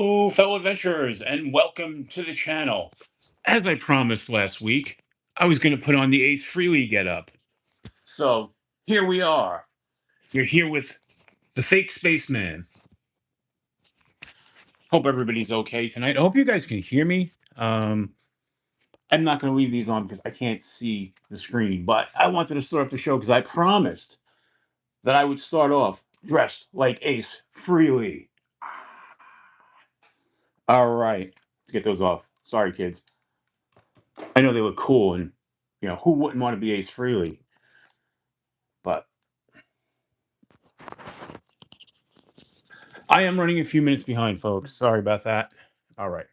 Hello, fellow adventurers, and welcome to the channel. As I promised last week, I was going to put on the Ace Freely get up. So here we are. You're here with the fake spaceman. Hope everybody's okay tonight. I hope you guys can hear me. I'm not going to leave these on because I can't see the screen, but I wanted to start off the show because I promised that I would start off dressed like Ace Freely. All right, let's get those off. Sorry, kids. I know they look cool, and who wouldn't want to be Ace Freely? But I am running a few minutes behind, folks. Sorry about that. All right,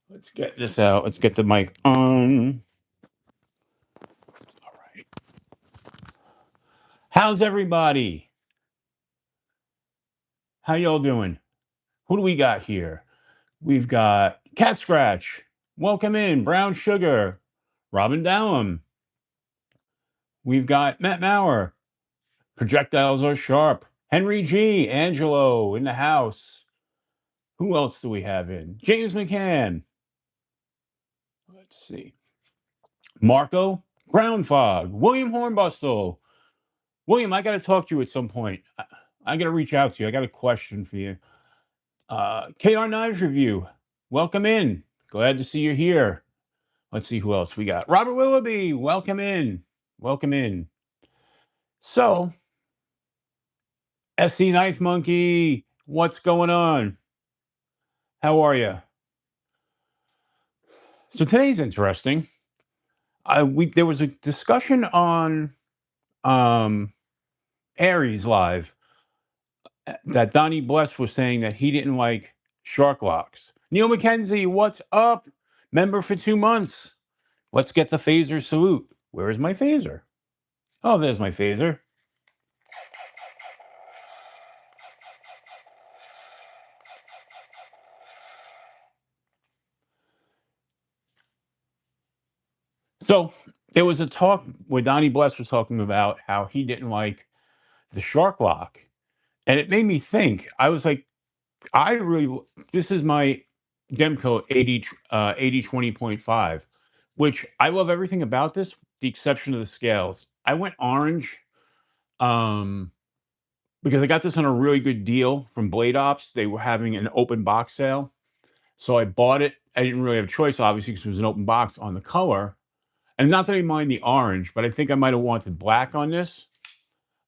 let's get this out. Let's get the mic on. All right, how's everybody? How y'all doing? Who do we got here? We've got Cat Scratch. Welcome in, Brown Sugar, Robin Dallum. We've got Matt Maurer. Projectiles are sharp. Henry G. Angelo in the house. Who else do we have in? James McCann. Let's see. Marco Ground Fog. William Hornbustle. William, I got to talk to you at some point. I got to reach out to you. I got a question for you. KR Knives Review. Welcome in. Glad to see you here. Let's see who else we got. Robert Willoughby. Welcome in. Welcome in. So, SC Knife Monkey. What's going on? How are you? So today's interesting. There was a discussion on Aries Live that Donnie Bless was saying that he didn't like shark locks. Neil McKenzie, what's up? Member for 2 months. Let's get the phaser salute. Where is my phaser? Oh, there's my phaser. So there was a talk where Donnie Bless was talking about how he didn't like the shark lock. And it made me think. I was like, this is my Demco 8020.5, which I love everything about this, the exception of the scales. I went orange because I got this on a really good deal from Blade Ops. They were having an open box sale. So I bought it. I didn't really have a choice, obviously, because it was an open box on the color. And not that I mind the orange, but I think I might have wanted black on this.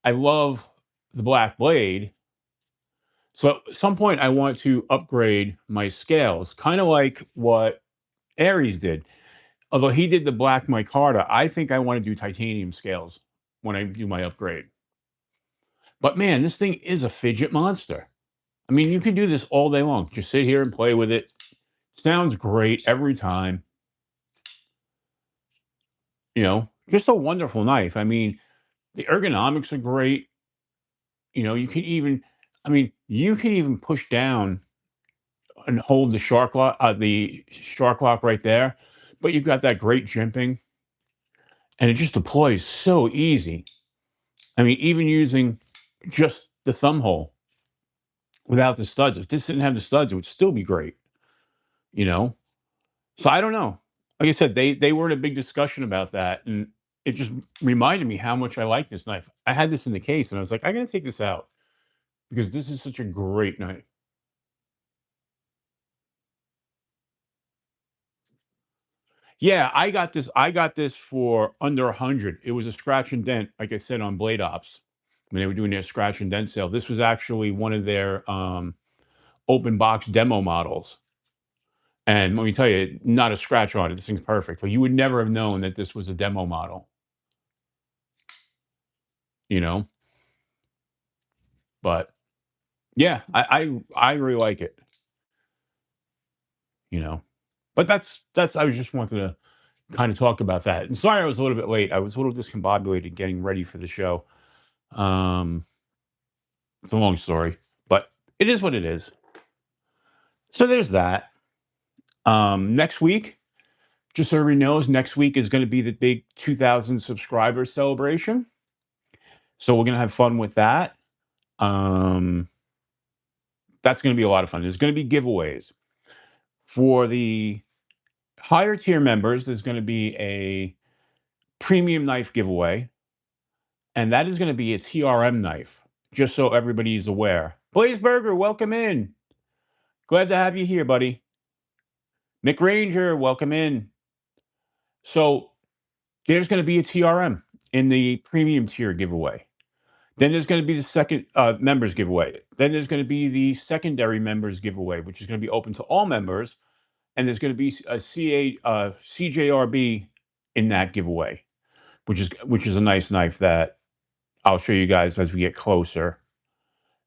I love the black blade. So at some point, I want to upgrade my scales, kind of like what Aries did. Although he did the black micarta, I think I want to do titanium scales when I do my upgrade. But man, this thing is a fidget monster. I mean, you can do this all day long. Just sit here and play with it. Sounds great every time. Just a wonderful knife. I mean, the ergonomics are great. You can even push down and hold the shark lock right there. But you've got that great jimping, and it just deploys so easy. I mean, even using just the thumb hole without the studs. If this didn't have the studs, it would still be great. You know. So I don't know. Like I said, they were in a big discussion about that, and it just reminded me how much I like this knife. I had this in the case, and I was like, I gotta take this out because this is such a great knife. Yeah, I got this for under 100. It was a scratch and dent, like I said, on Blade Ops when they were doing their scratch and dent sale. This was actually one of their open box demo models. And let me tell you, not a scratch on it. This thing's perfect. But you would never have known that this was a demo model, you know. But yeah, I really like it, you know. But that's I was just wanted to kind of talk about that. And sorry I was a little bit late. I was a little discombobulated getting ready for the show. Um, it's a long story, but it is what it is. So there's that. Next week, just so everybody knows, next week is going to be the big 2,000 subscriber celebration. So we're going to have fun with that. Um, That's going to be a lot of fun. There's going to be giveaways for the higher tier members. There's going to be a premium knife giveaway, and that is going to be a TRM knife, just so everybody's aware. Blaze Burger, welcome in. Glad to have you here, buddy. Mick Ranger, welcome in. So there's going to be a TRM in the premium tier giveaway. Then there's going to be the second members giveaway. Then there's going to be the secondary members giveaway, which is going to be open to all members. And there's going to be a CJRB in that giveaway, which is a nice knife that I'll show you guys as we get closer.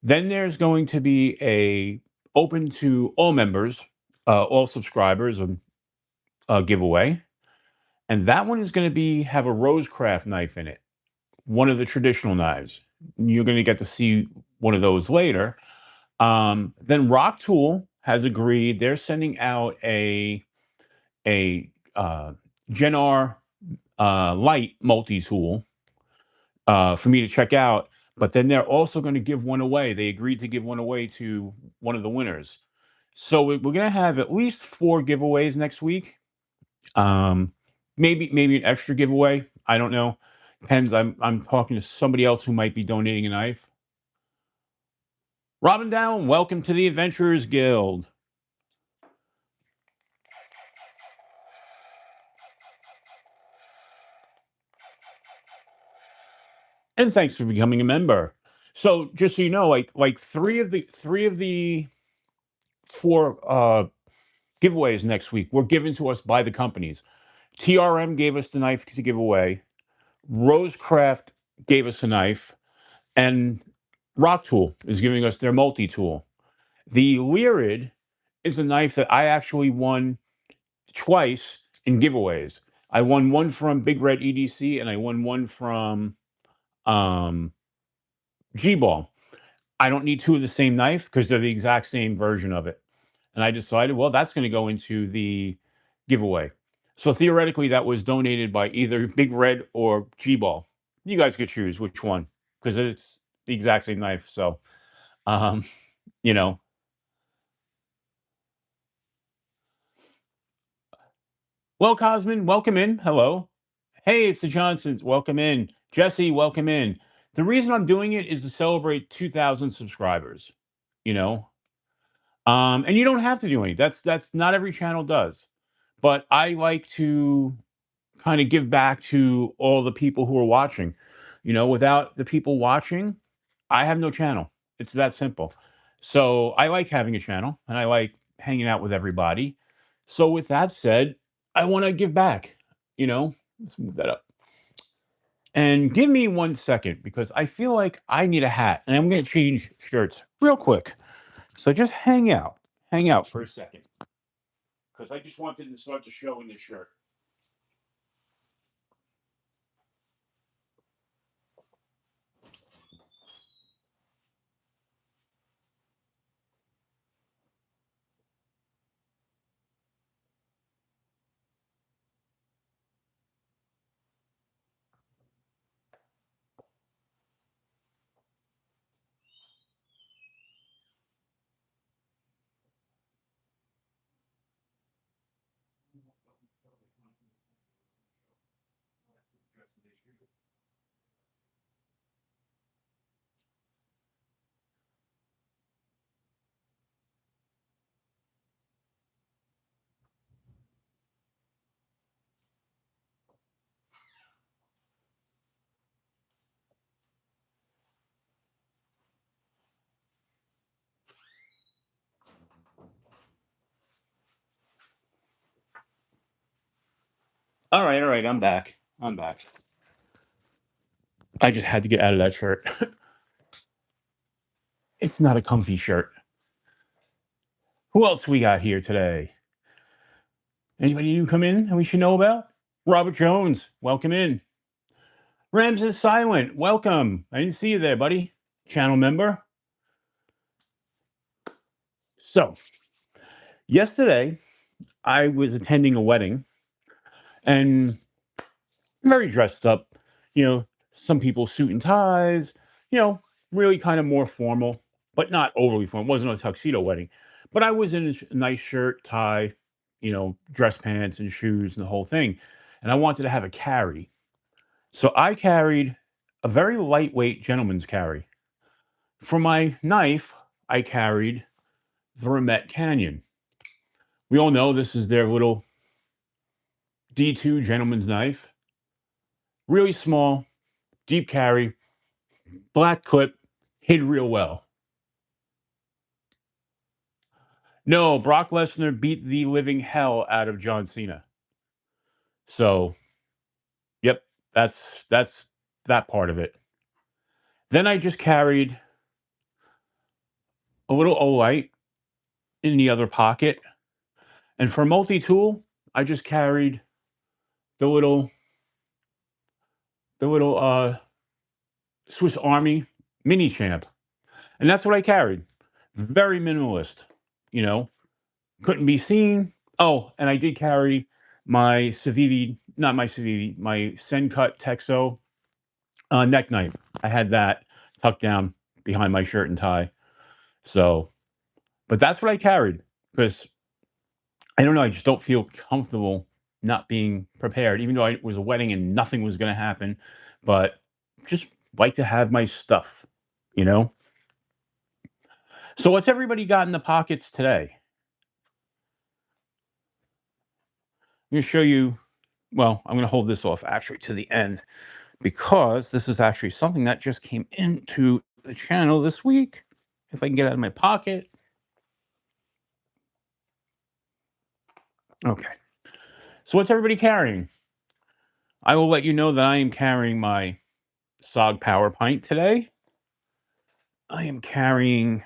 Then there's going to be a open to all members, all subscribers giveaway. And that one is going to have a RoseCraft knife in it, one of the traditional knives. You're going to get to see one of those later. Then Rock Tool has agreed. They're sending out a Gen R light multi-tool for me to check out. But then they're also going to give one away. They agreed to give one away to one of the winners. So we're going to have at least 4 giveaways next week. Maybe an extra giveaway. I don't know. Depends. I'm talking to somebody else who might be donating a knife. Robin Down, welcome to the Adventurers Guild. And thanks for becoming a member. So just so you know, like three of the 4 giveaways next week were given to us by the companies. TRM gave us the knife to give away. RoseCraft gave us a knife, and Rock Tool is giving us their multi-tool. The Lyrid is a knife that I actually won twice in giveaways. I won one from Big Red EDC, and I won one from G-Ball. I don't need 2 of the same knife because they're the exact same version of it. And I decided, well, that's going to go into the giveaway. So theoretically, that was donated by either Big Red or G-Ball. You guys could choose which one because it's the exact same knife. So, you know. Well, Cosmin, welcome in. Hello. Hey, it's the Johnsons. Welcome in. Jesse, welcome in. The reason I'm doing it is to celebrate 2,000 subscribers, you know. And you don't have to do any. That's not every channel does. But I like to kind of give back to all the people who are watching. You know, without the people watching, I have no channel. It's that simple. So I like having a channel and I like hanging out with everybody. So with that said, I want to give back. You know, let's move that up. And give me 1 second because I feel like I need a hat and I'm going to change shirts real quick. So just hang out for a second because I just wanted to start the show in this shirt. All right. I'm back. I just had to get out of that shirt. It's not a comfy shirt. Who else we got here today? Anybody new come in that we should know about? Robert Jones, welcome in. Rams is silent. Welcome. I didn't see you there, buddy. Channel member. So, yesterday I was attending a wedding and very dressed up. You know, some people suit and ties, you know, really kind of more formal. but not overly formal. It wasn't a tuxedo wedding, but I was in a nice shirt, tie, dress pants and shoes and the whole thing. And I wanted to have a carry. So I carried a very lightweight gentleman's carry. For my knife, I carried the Remet Canyon. We all know this is their little D2 gentleman's knife. Really small, deep carry, black clip, hid real well. No, Brock Lesnar beat the living hell out of John Cena. So, yep, that's that part of it. Then I just carried a little Olight in the other pocket. And for multi-tool, I just carried the little Swiss Army mini champ. And that's what I carried. Very minimalist, you know, couldn't be seen. Oh, and I did carry my Civivi, not my Civivi, my Sencut Texo neck knife. I had that tucked down behind my shirt and tie. So, but that's what I carried because I don't know. I just don't feel comfortable not being prepared, even though it was a wedding and nothing was going to happen. But just like to have my stuff, you know? So, what's everybody got in the pockets today? I'm going to show you. Well, I'm going to hold this off actually to the end because this is actually something that just came into the channel this week. If I can get it out of my pocket. Okay. So what's everybody carrying? I will let you know that I am carrying my SOG Power Pint today. I am carrying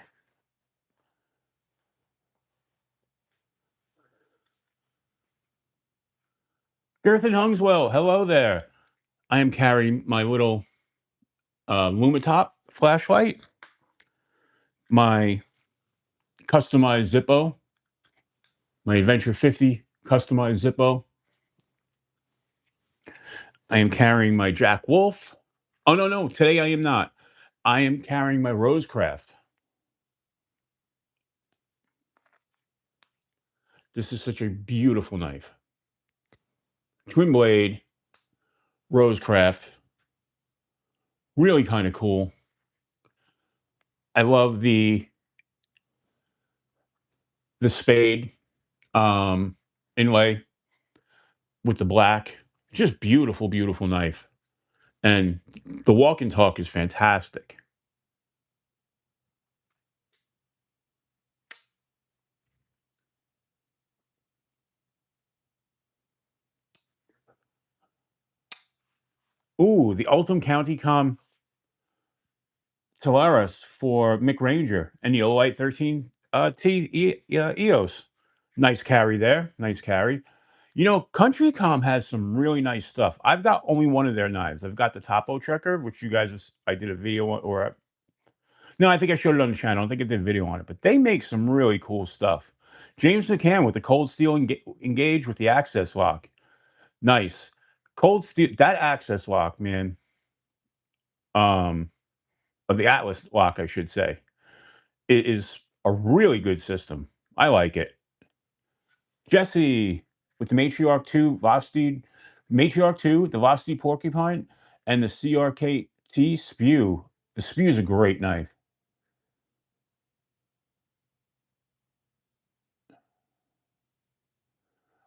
Gerthen Hungswell. Hello there. I am carrying my little Lumitop flashlight, my customized Zippo, my Adventure 50 customized Zippo. I am carrying my Jack Wolf. Oh, no, today I am not. I am carrying my RoseCraft. This is such a beautiful knife. Twin blade, RoseCraft. Really kind of cool. I love the spade inlay with the black. Just beautiful, beautiful knife. And the walk and talk is fantastic. Ooh, the Ultim County Comm Teleris for Mick Ranger and the Olight 13 EOS. Nice carry there. Nice carry. You know, Country Com has some really nice stuff. I've got only one of their knives. I've got the Topo Trekker, which you guys, I did a video on, no, I think I showed it on the channel. I don't think I did a video on it, but they make some really cool stuff. James McCann with the Cold Steel Engage with the access lock. Nice. Cold Steel, that access lock, man, of the Atlas lock, I should say, it is a really good system. I like it. Jesse with the Matriarch 2 Vosteed, Matriarch 2, the Vosteed Porcupine, and the CRKT Spew. The Spew is a great knife.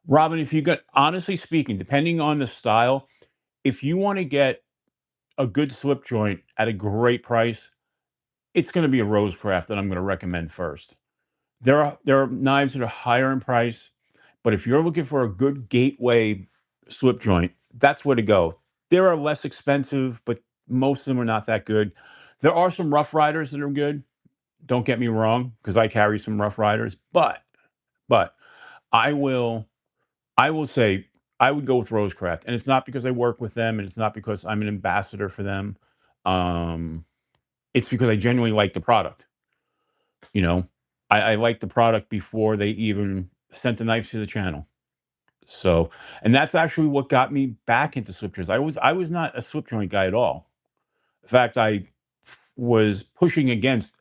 Robin, if you got, honestly speaking, depending on the style, if you want to get a good slip joint at a great price, it's going to be a RoseCraft that I'm going to recommend first. There are knives that are higher in price, but if you're looking for a good gateway slip joint, that's where to go. There are less expensive, but most of them are not that good. There are some Rough Riders that are good. Don't get me wrong, because I carry some Rough Riders, but I will say I would go with RoseCraft, and it's not because I work with them, and it's not because I'm an ambassador for them. It's because I genuinely like the product. You know, I like the product before they even sent the knife to the channel. So, and that's actually what got me back into slip joints. I was not a slip joint guy at all. In fact, I was pushing against.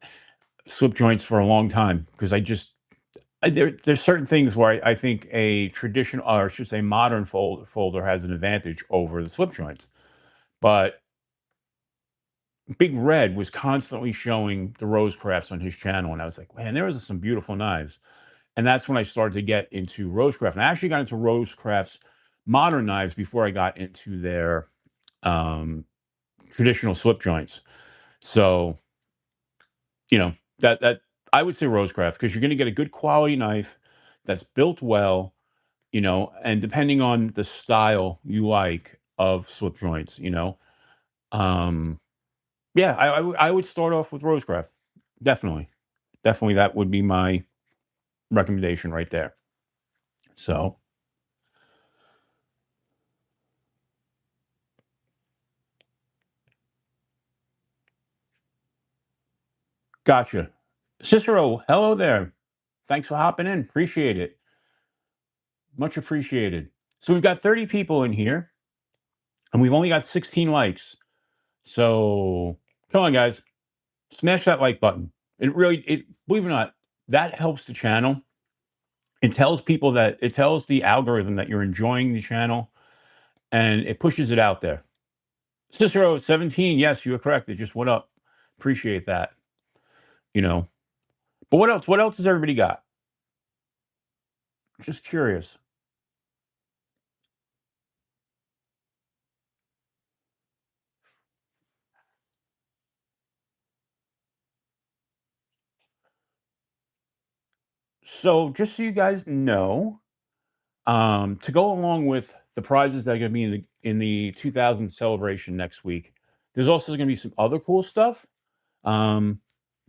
slip joints for a long time because there's certain things where I think a traditional, or I should say modern folder has an advantage over the slip joints. But Big Red was constantly showing the RoseCrafts on his channel, and I was like, man, there was some beautiful knives. And that's when I started to get into RoseCraft. And I actually got into RoseCraft's modern knives before I got into their um, traditional slip joints. So, that I would say RoseCraft because you're going to get a good quality knife that's built well, and depending on the style you like of slip joints, um, yeah, I would start off with RoseCraft. Definitely, definitely, that would be my recommendation right there. So, gotcha, Cicero. Hello there. Thanks for hopping in. Appreciate it. Much appreciated. So we've got 30 people in here, and we've only got 16 likes. So come on, guys, smash that like button. It believe it or not, that helps the channel. It tells the algorithm that you're enjoying the channel, and it pushes it out there. Cicero 17, yes, you are correct. It just went up. Appreciate that. You know, but what else? What else has everybody got? Just curious. So just so you guys know, to go along with the prizes that are going to be in the 2000 celebration next week, there's also going to be some other cool stuff. Um,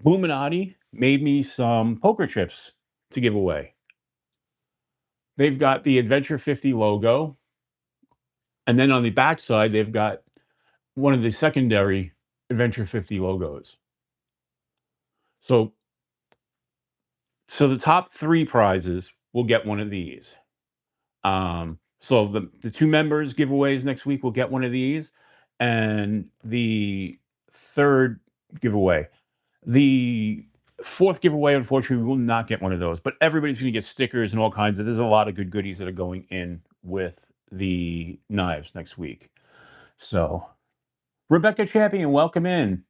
Illuminati made me some poker chips to give away. They've got the Adventure 50 logo, and then on the backside, they've got one of the secondary Adventure 50 logos. So, so the top three prizes will get one of these. So the two members giveaways next week will get one of these, and the third giveaway, the fourth giveaway, unfortunately, we will not get one of those. But everybody's going to get stickers and all kinds of. There's a lot of good goodies that are going in with the knives next week. So, Rebecca Champion, welcome in.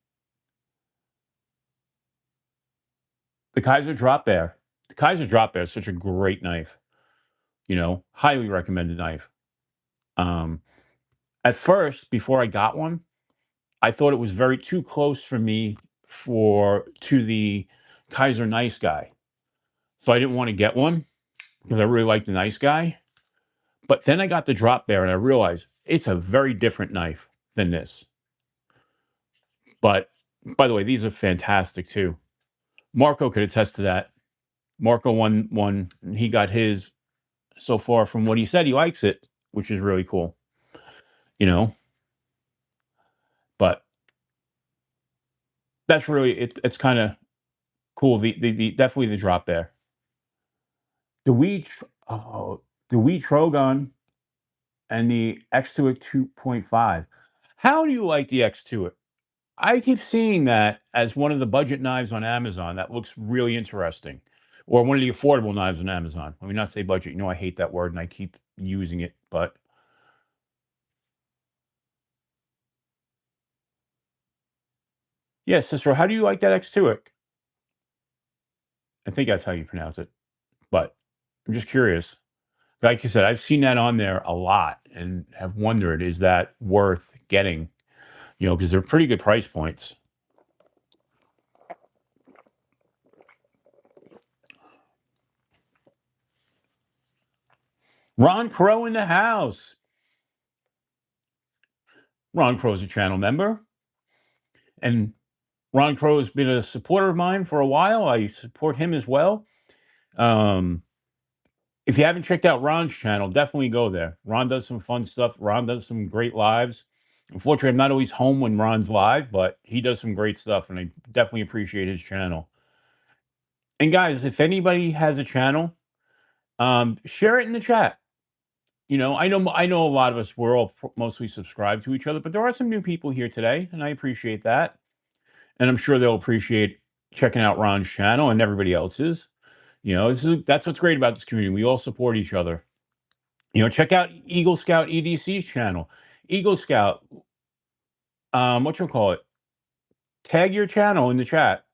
The Kaiser Drop Bear. The Kaiser Drop Bear is such a great knife. Highly recommended knife. Um, at first, before I got one, I thought it was very too close for me to the Kaiser Nice Guy. So I didn't want to get one because I really like the Nice Guy. But then I got the Drop Bear and I realized it's a very different knife than this. But by the way, these are fantastic too. Marco could attest to that. Marco won one, and he got his so far from what he said. He likes it, which is really cool. You know, but that's really it's kind of cool. The definitely the Drop Bear. The the Wii Trogon and the X2 2.5. How do you like the X2? I keep seeing that as one of the budget knives on Amazon. That looks really interesting. Or one of the affordable knives on Amazon. Let me not say budget. I hate that word and I keep using it. But yeah, sister, how do you like that X2? I think that's how you pronounce it. But I'm just curious. Like I said, I've seen that on there a lot and have wondered, is that worth getting? Because they're pretty good price points. Ron Crow in the house. Ron Crow's a channel member. And Ron Crow has been a supporter of mine for a while. I support him as well. Um, if you haven't checked out Ron's channel, definitely go there. Ron does some fun stuff. Ron does some great lives. Unfortunately, I'm not always home when Ron's live, but he does some great stuff, and I definitely appreciate his channel. And guys, if anybody has a channel, share it in the chat. I know a lot of us we're all mostly subscribed to each other, but there are some new people here today, and I appreciate that. And I'm sure they'll appreciate checking out Ron's channel and everybody else's. You know, that's what's great about this community. We all support each other. You know, check out Eagle Scout EDC's channel. Eagle Scout, what you call it? Tag your channel in the chat.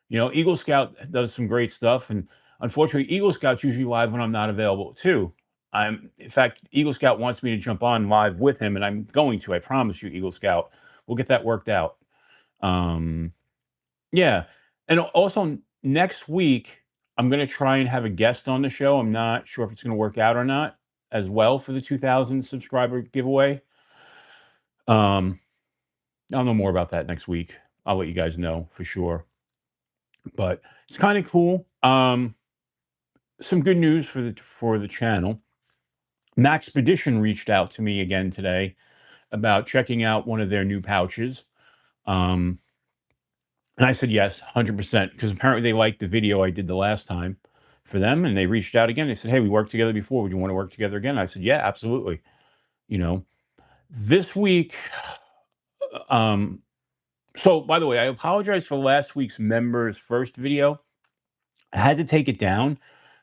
You know, Eagle Scout does some great stuff, and unfortunately, Eagle Scout's usually live when I'm not available too. In fact, Eagle Scout wants me to jump on live with him, and I'm going to. I promise you, Eagle Scout. We'll get that worked out. Yeah, and also next week I'm going to try and have a guest on the show. I'm not sure if it's going to work out or not, as well for the 2,000 subscriber giveaway. I'll know more about that next week. I'll let you guys know for sure. But it's kind of cool. Some good news for the channel. Maxpedition reached out to me again today about checking out one of their new pouches. And I said yes, 100%, because apparently they liked the video I did the last time for them, and they reached out again. They said, "Hey, we worked together before. Would you want to work together again?" I said, "Yeah, absolutely." You know, this week. So by the way, I apologize for last week's members first video. I had to take it down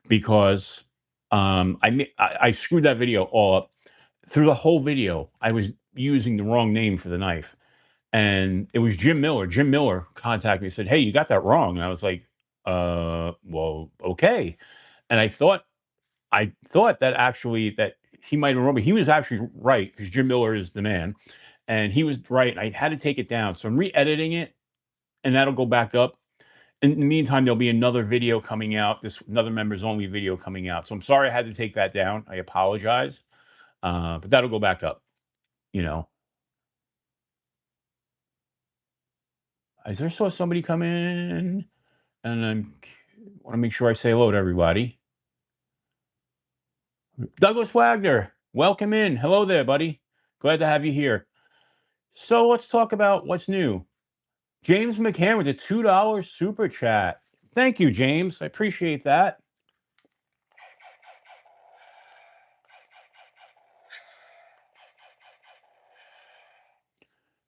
because I screwed that video all up. Through the whole video, I was using the wrong name for the knife. And it was Jim Miller. Jim Miller contacted me and said, "Hey, you got that wrong." And I was like, well, okay. And I thought that actually that he might remember. He was actually right, because Jim Miller is the man. And he was right. And I had to take it down. So I'm re-editing it, and that'll go back up. In the meantime, there'll be another video coming out, another members only video coming out. So I'm sorry I had to take that down. I apologize. But that'll go back up, you know. I just saw somebody come in, and I want to make sure I say hello to everybody. Douglas Wagner, welcome in. Hello there, buddy. Glad to have you here. So let's talk about what's new. James McCann with a $2 super chat. Thank you, James. I appreciate that.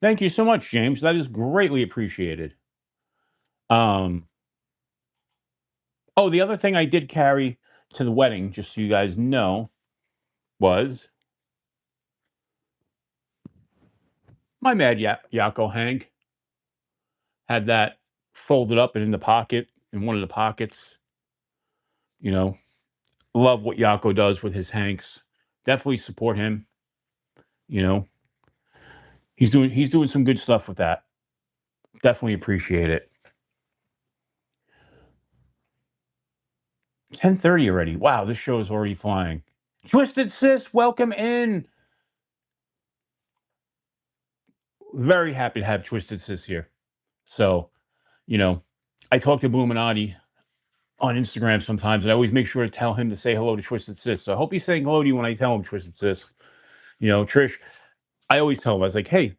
Thank you so much, James. That is greatly appreciated. Oh, the other thing I did carry to the wedding, just so you guys know, was my MadYocco Hank. Had that folded up and in the pocket, in one of the pockets. You know, love what Yocco does with his Hanks. Definitely support him. You know, he's doing some good stuff with that. Definitely appreciate it. 10:30 already. Wow, this show is already flying. Twisted Sis, welcome in. Very happy to have Twisted Sis here. So, you know, I talk to Bluminati on Instagram sometimes, and I always make sure to tell him to say hello to Twisted Sis. So I hope he's saying hello to you when I tell him, Twisted Sis. You know, Trish, I always tell him, I was like, hey,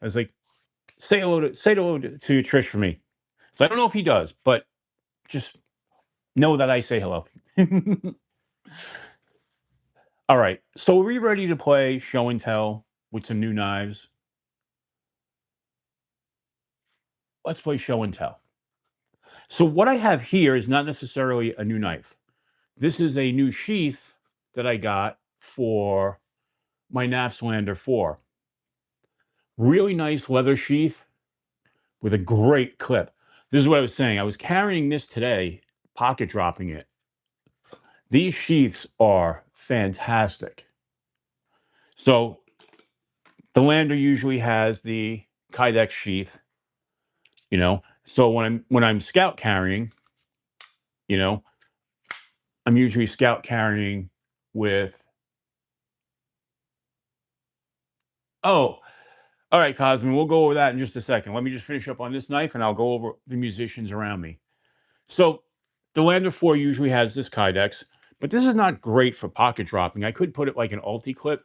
say hello to Trish for me. So I don't know if he does, but just know that I say hello. All right. So are we ready to play show and tell with some new knives? Let's play show and tell. So what I have here is not necessarily a new knife. This is a new sheath that I got for my Nafslander 4. Really nice leather sheath with a great clip. This is what I was saying. I was carrying this today, pocket dropping it. These sheaths are fantastic. So the Lander usually has the Kydex sheath, you know. So when I'm scout carrying, you know, I'm usually scout carrying with. Oh, all right, Cosmin, we'll go over that in just a second. Let me just finish up on this knife, and I'll go over the musicians around me. So the Lander 4 usually has this Kydex, but this is not great for pocket dropping. I could put it like an ulti clip,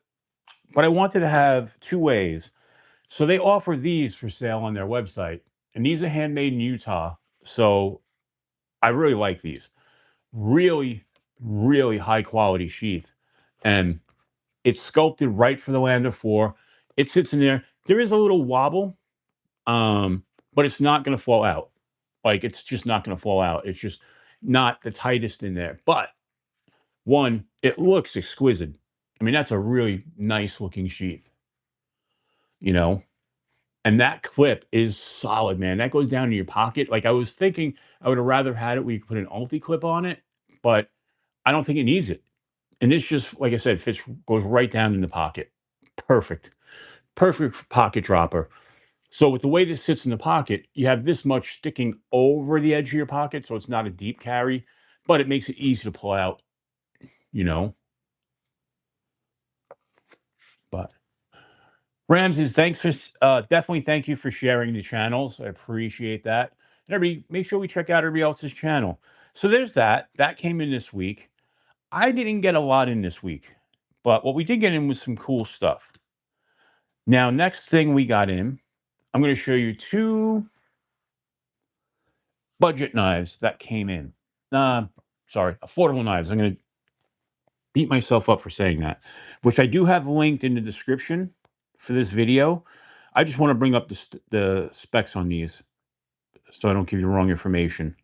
but I wanted to have two ways. So they offer these for sale on their website, and these are handmade in Utah. So I really like these. Really, really high quality sheath. And it's sculpted right for the Lander 4. It sits in there. There is a little wobble, but it's not going to fall out. Like, it's just not going to fall out. It's just not the tightest in there. But one, it looks exquisite. I mean, that's a really nice looking sheath, you know? And that clip is solid, man. That goes down in your pocket. Like, I was thinking I would have rather had it where you could put an ulti clip on it, but I don't think it needs it. And this just, like I said, fits, goes right down in the pocket. Perfect. Perfect pocket dropper. So with the way this sits in the pocket, you have this much sticking over the edge of your pocket, so it's not a deep carry, but it makes it easy to pull out, you know. But Ramses, thanks for definitely thank you for sharing the channels. I appreciate that. And everybody, make sure we check out everybody else's channel. So there's that. That came in this week. I didn't get a lot in this week, but what we did get in was some cool stuff. Now, next thing we got in, I'm going to show you two budget knives that came in. Sorry, affordable knives. I'm going to beat myself up for saying that, which I do have linked in the description for this video. I just want to bring up the specs on these so I don't give you the wrong information.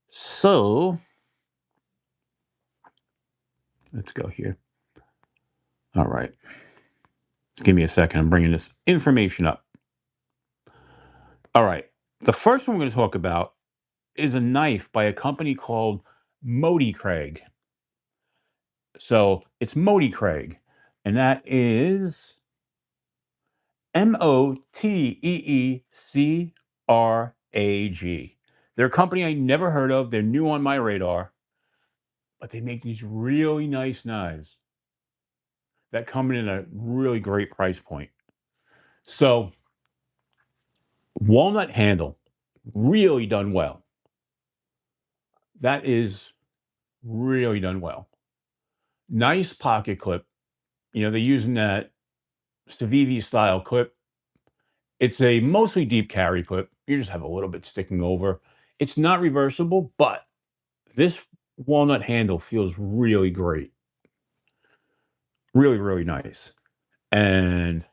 So let's go here. All right. Give me a second. I'm bringing this information up. All right. The first one we're going to talk about is a knife by a company called MadYocco. So it's MadYocco, and that is MOTEECRAG. They're a company I never heard of. They're new on my radar, but they make these really nice knives that come in at a really great price point. So, walnut handle, really done well. That is really done well. Nice pocket clip. You know, they're using that Stavivi style clip. It's a mostly deep carry clip. You just have a little bit sticking over. It's not reversible, but this walnut handle feels really great. Really, really nice. And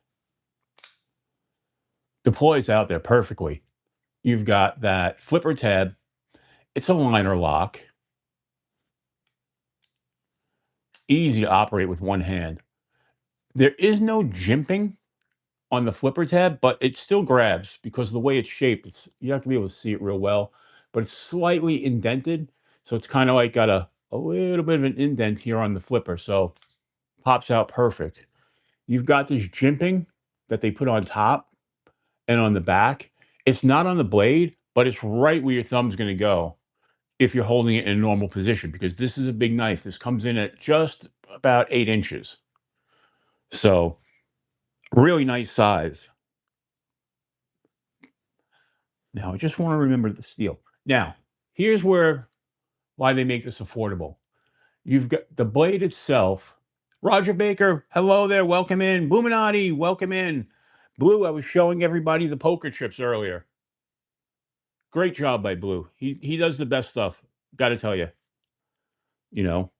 deploys out there perfectly. You've got that flipper tab. It's a liner lock. Easy to operate with one hand. There is no jimping on the flipper tab, but it still grabs because of the way it's shaped. You have to be able to see it real well, but it's slightly indented. So it's kind of like got a little bit of an indent here on the flipper. So pops out perfect. You've got this jimping that they put on top and on the back. It's not on the blade, but it's right where your thumb's going to go if you're holding it in a normal position, because this is a big knife. This comes in at just about 8 inches. So really nice size. Now, I just want to remember the steel. Now, here's why they make this affordable. You've got the blade itself. Roger Baker, hello there. Welcome in. Bluminati, welcome in. Blue, I was showing everybody the poker chips earlier. Great job by Blue. He does the best stuff. Got to tell you, you know.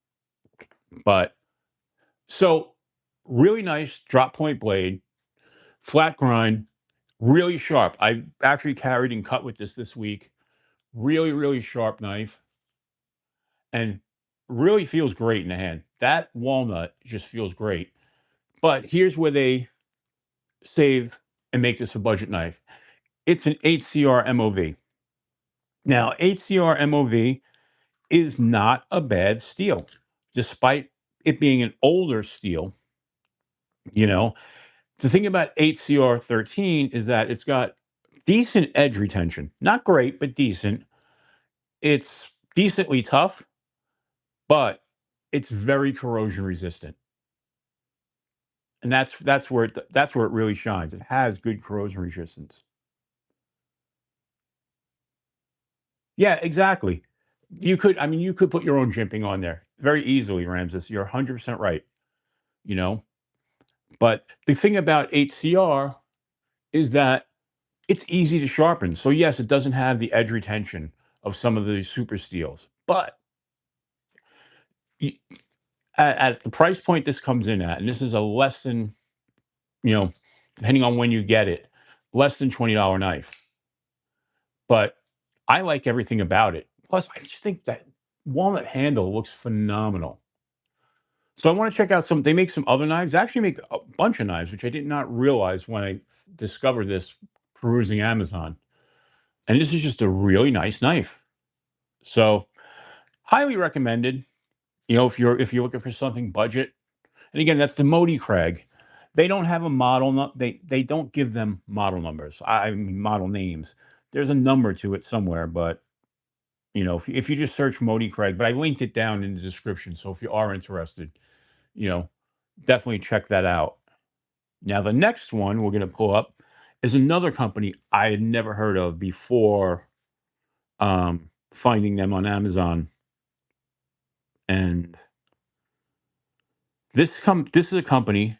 But so really nice drop point blade, flat grind, really sharp. I actually carried and cut with this week. Really, really sharp knife, and really feels great in the hand. That walnut just feels great. But here's where they save and make this a budget knife. It's an 8CR MOV. Now, 8CR MOV is not a bad steel, despite it being an older steel. You know, the thing about 8CR13 is that it's got decent edge retention. Not great, but decent. It's decently tough, but it's very corrosion resistant. And that's where it really shines. It has good corrosion resistance. Yeah, exactly. You could put your own jimping on there very easily, Ramses. You're 100% right, you know? But the thing about 8CR is that it's easy to sharpen. So yes, it doesn't have the edge retention of some of the super steels, but y- at the price point this comes in at, and this is a less than, you know, depending on when you get it, less than $20 knife. But I like everything about it. Plus, I just think that walnut handle looks phenomenal. So I want to check out some. They make some other knives. They actually make a bunch of knives, which I did not realize when I discovered this perusing Amazon. And this is just a really nice knife. So highly recommended. If you're looking for something budget. And again, that's the Modi Craig. They don't have a model. They don't give them model numbers. I mean model names. There's a number to it somewhere, but if you just search Modi Craig, but I linked it down in the description. So if you are interested, you know, definitely check that out. Now, the next one we're going to pull up is another company I had never heard of before finding them on Amazon. And this is a company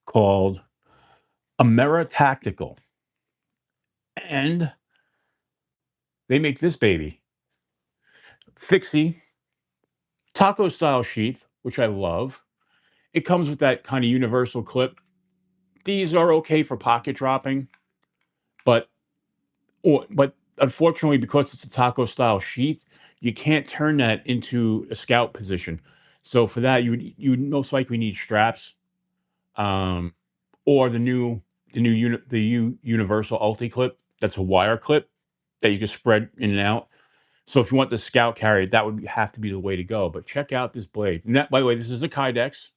called Amera Tactical. And they make this baby. Fixie taco style sheath, which I love. It comes with that kind of universal clip. These are okay for pocket dropping, but but unfortunately, because it's a taco style sheath, you can't turn that into a scout position. So for that, you would most likely need straps, um, or the universal ulti clip. That's a wire clip that you can spread in and out. So if you want the scout carry, that would have to be the way to go. But check out this blade. And that, by the way, this is a Kydex.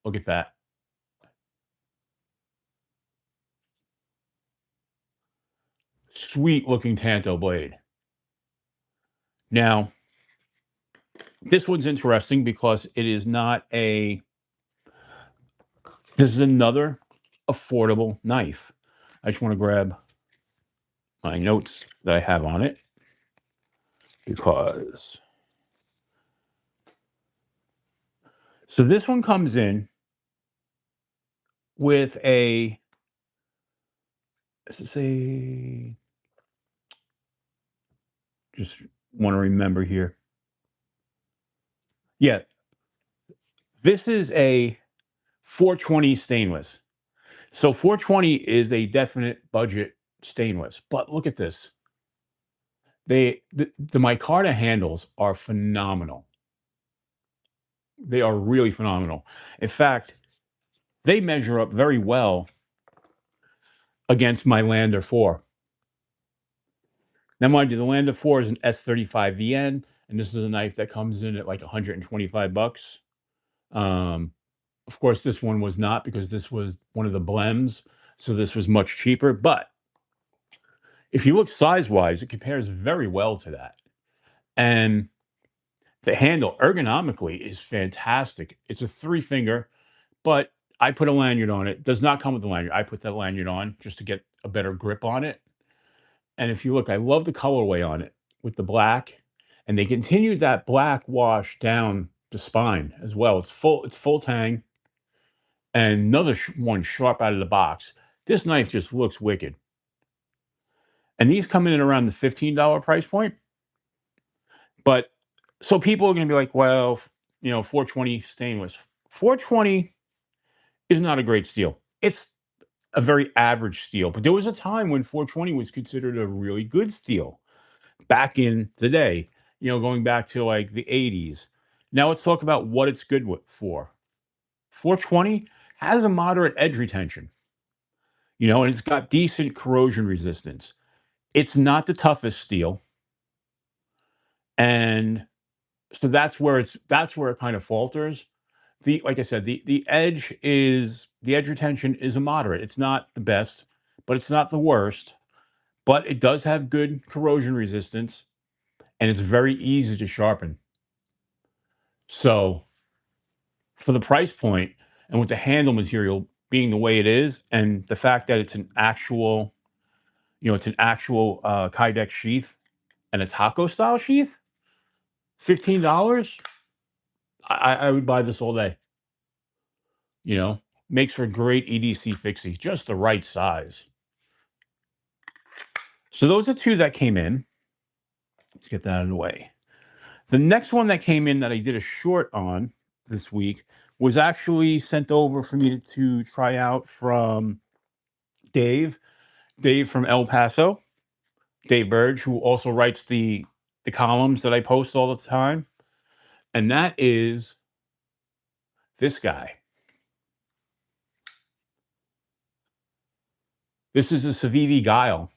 Look at that. Sweet looking Tanto blade. Now, this one's interesting because it is not a. This is another affordable knife. I just want to grab my notes that I have on it because. So this one comes in with a. Does it say? Just want to remember here. Yeah, this is a 420 stainless. So 420 is a definite budget stainless. But look at this. The micarta handles are phenomenal. They are really phenomenal. In fact, they measure up very well against my Lander 4. Now, mind you, the Lander 4 is an S35VN, and this is a knife that comes in at like 125 bucks. Of course, this one was not because this was one of the blems, so this was much cheaper. But if you look size-wise, it compares very well to that. And the handle ergonomically is fantastic. It's a 3-finger, but I put a lanyard on it. Does not come with a lanyard. I put that lanyard on just to get a better grip on it. And if you look, I love the colorway on it with the black, and they continue that black wash down the spine as well. It's full tang, and another one sharp out of the box. This knife just looks wicked. And these come in at around the $15 price point. But so people are going to be like, well, 420 stainless. 420 is not a great steel. It's a very average steel. But there was a time when 420 was considered a really good steel back in the day, going back to like the 80s. Now let's talk about what it's good for. 420 has a moderate edge retention, and it's got decent corrosion resistance. It's not the toughest steel. And so that's where it kind of falters. Like I said, the edge retention is a moderate. It's not the best, but it's not the worst. But it does have good corrosion resistance, and it's very easy to sharpen. So for the price point and with the handle material being the way it is, and the fact that it's an actual Kydex sheath and a taco style sheath, $15. I would buy this all day. You know, makes for great EDC fixie, just the right size. So those are two that came in. Let's get that out of the way. The next one that came in that I did a short on this week was actually sent over for me to try out from Dave from El Paso. Dave Burge, who also writes the columns that I post all the time, and that is this guy. This is a Civivi Guile.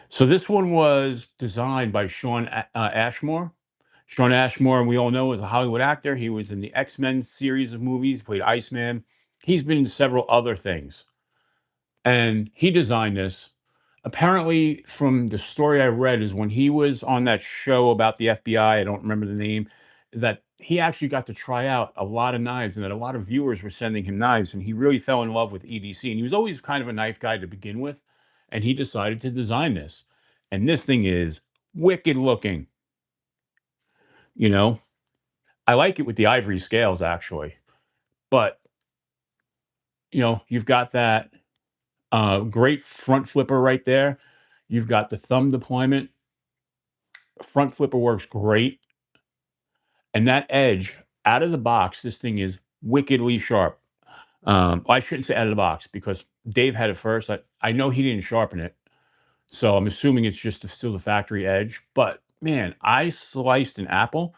So this one was designed by Sean Ashmore. Sean Ashmore, we all know, is a Hollywood actor. He was in the X-Men series of movies, played Iceman. He's been in several other things. And he designed this. Apparently, from the story I read, is when he was on that show about the FBI, I don't remember the name, that he actually got to try out a lot of knives and that a lot of viewers were sending him knives. And he really fell in love with EDC. And he was always kind of a knife guy to begin with. And he decided to design this. And this thing is wicked looking. You know, I like it with the ivory scales, actually. But, you've got that great front flipper right there. You've got the thumb deployment. Front flipper works great. And that edge out of the box, this thing is wickedly sharp. I shouldn't say out of the box because Dave had it first. I know he didn't sharpen it. So I'm assuming it's just still the factory edge. But man, I sliced an apple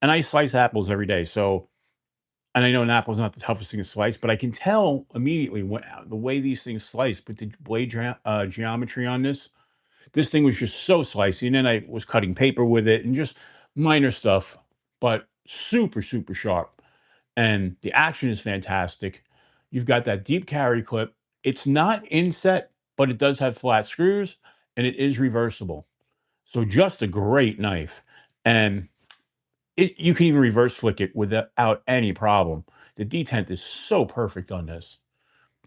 and I slice apples every day. So, and I know an apple is not the toughest thing to slice, but I can tell immediately the way these things slice with the blade geometry on this thing was just so slicey. And then I was cutting paper with it and just minor stuff, but super, super sharp. And the action is fantastic. You've got that deep carry clip. It's not inset, but it does have flat screws and it is reversible. So just a great knife. And you can even reverse flick it without any problem. The detent is so perfect on this.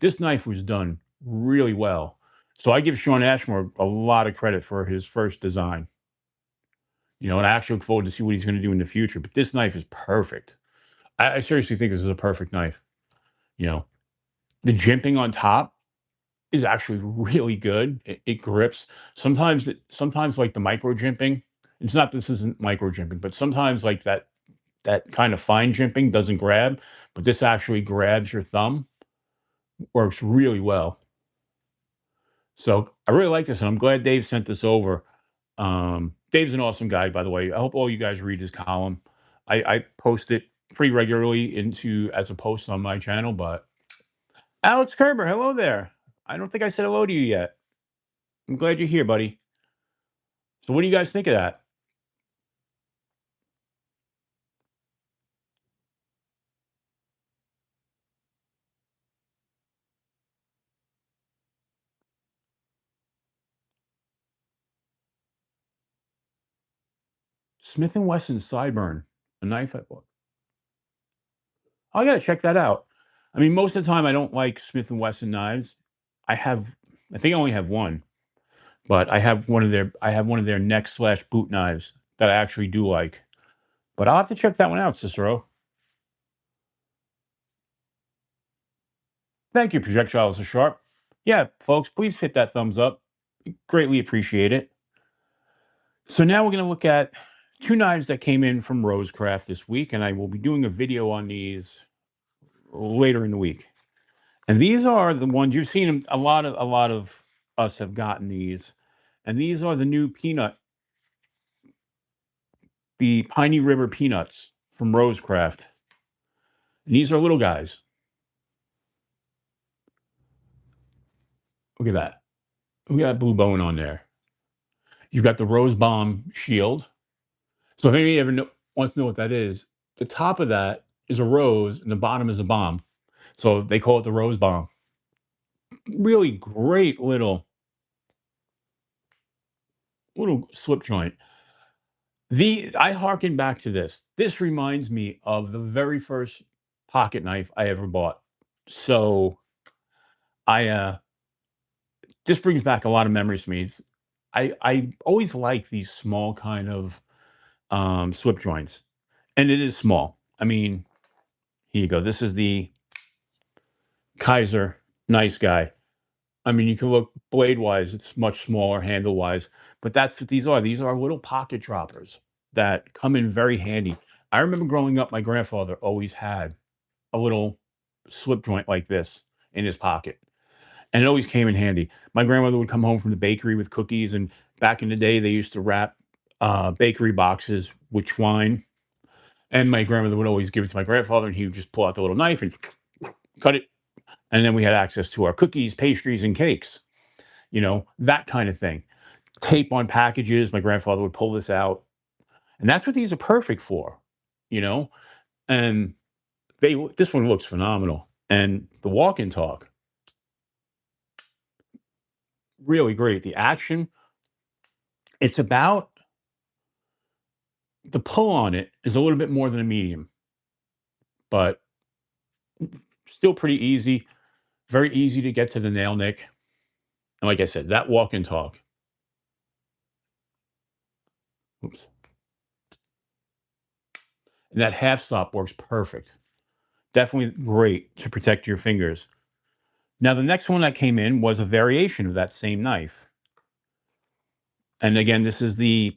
This knife was done really well. So I give Sean Ashmore a lot of credit for his first design. And I actually look forward to see what he's going to do in the future. But this knife is perfect. I seriously think this is a perfect knife. You know, the jimping on top is actually really good. It grips. Sometimes like the micro jimping. It's not this isn't micro jimping, but sometimes like that kind of fine jimping doesn't grab, but this actually grabs your thumb. Works really well. So I really like this, and I'm glad Dave sent this over. Dave's an awesome guy, by the way. I hope all you guys read his column. I post it pretty regularly into as a post on my channel. But Alex Kerber, hello there. I don't think I said hello to you yet. I'm glad you're here, buddy. So what do you guys think of that? Smith& and Wesson Sideburn, a knife I bought. I gotta check that out. I mean, most of the time I don't like Smith& and Wesson knives. I think I only have one, but I have one of their neck slash boot knives that I actually do like. But I'll have to check that one out, Cicero. Thank you, Projectiles are sharp. Yeah, folks, please hit that thumbs up. Greatly appreciate it. So now we're going to look at two knives that came in from RoseCraft this week, and I will be doing a video on these later in the week. And these are the ones you've seen them. A lot of us have gotten these, and these are the new the Piney River peanuts from RoseCraft. And these are little guys. Look at that. Look at that blue bone on there. You've got the Rose Bomb shield. So if anybody wants to know what that is, the top of that is a rose and the bottom is a bomb. So they call it the Rose Bomb. Really great little slip joint. I harken back to this. This reminds me of the very first pocket knife I ever bought. So I this brings back a lot of memories to me. I always like these small kind of slip joints. And it is small. I mean, here you go. This is the Kaiser Nice Guy. I mean, you can look blade wise, it's much smaller handle wise, but that's what these are. These are little pocket droppers that come in very handy. I remember growing up, my grandfather always had a little slip joint like this in his pocket. and it always came in handy. My grandmother would come home from the bakery with cookies, and back in the day, they used to wrap bakery boxes with twine. And my grandmother would always give it to my grandfather, and he would just pull out the little knife and cut it. And then we had access to our cookies, pastries, and cakes, that kind of thing. Tape on packages. My grandfather would pull this out. And that's what these are perfect for, you know? And this one looks phenomenal. And the walk and talk, really great. The action, it's about the pull on it is a little bit more than a medium, but still pretty easy. Very easy to get to the nail nick. And like I said, that walk and talk. Oops. And that half stop works perfect. Definitely great to protect your fingers. Now, the next one that came in was a variation of that same knife. And again, this is the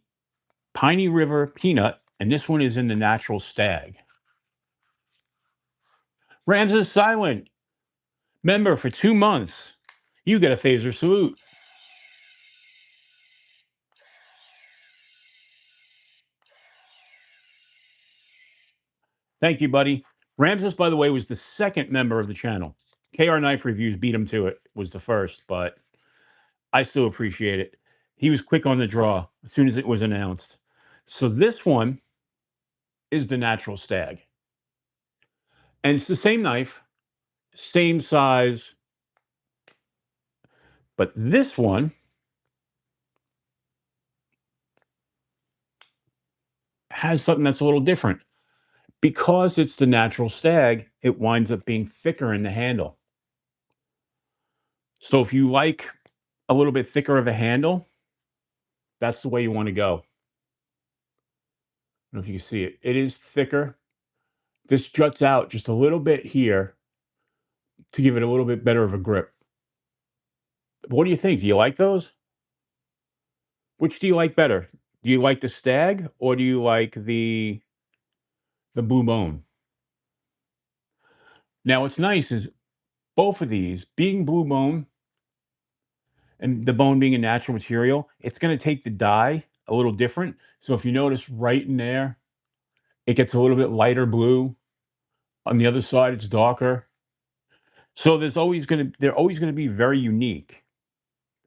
Piney River Peanut, and this one is in the natural stag. Rams is silent. Member for 2 months. You get a phaser salute. Thank you, buddy. Ramses, by the way, was the second member of the channel. KR Knife Reviews beat him to it, was the first, but I still appreciate it. He was quick on the draw as soon as it was announced. So this one is the natural stag. And it's the same knife, same size, but this one has something that's a little different. Because it's the natural stag, it winds up being thicker in the handle. So if you like a little bit thicker of a handle, that's the way you want to go. I don't know if you can see it. It is thicker. This juts out just a little bit here to give it a little bit better of a grip. What do you think? Do you like those? Which do you like better? Do you like the stag or do you like the blue bone? Now what's nice is both of these, being blue bone and the bone being a natural material, it's going to take the dye a little different. So if you notice right in there, it gets a little bit lighter blue. On the other side, it's darker. So they're always going to be very unique.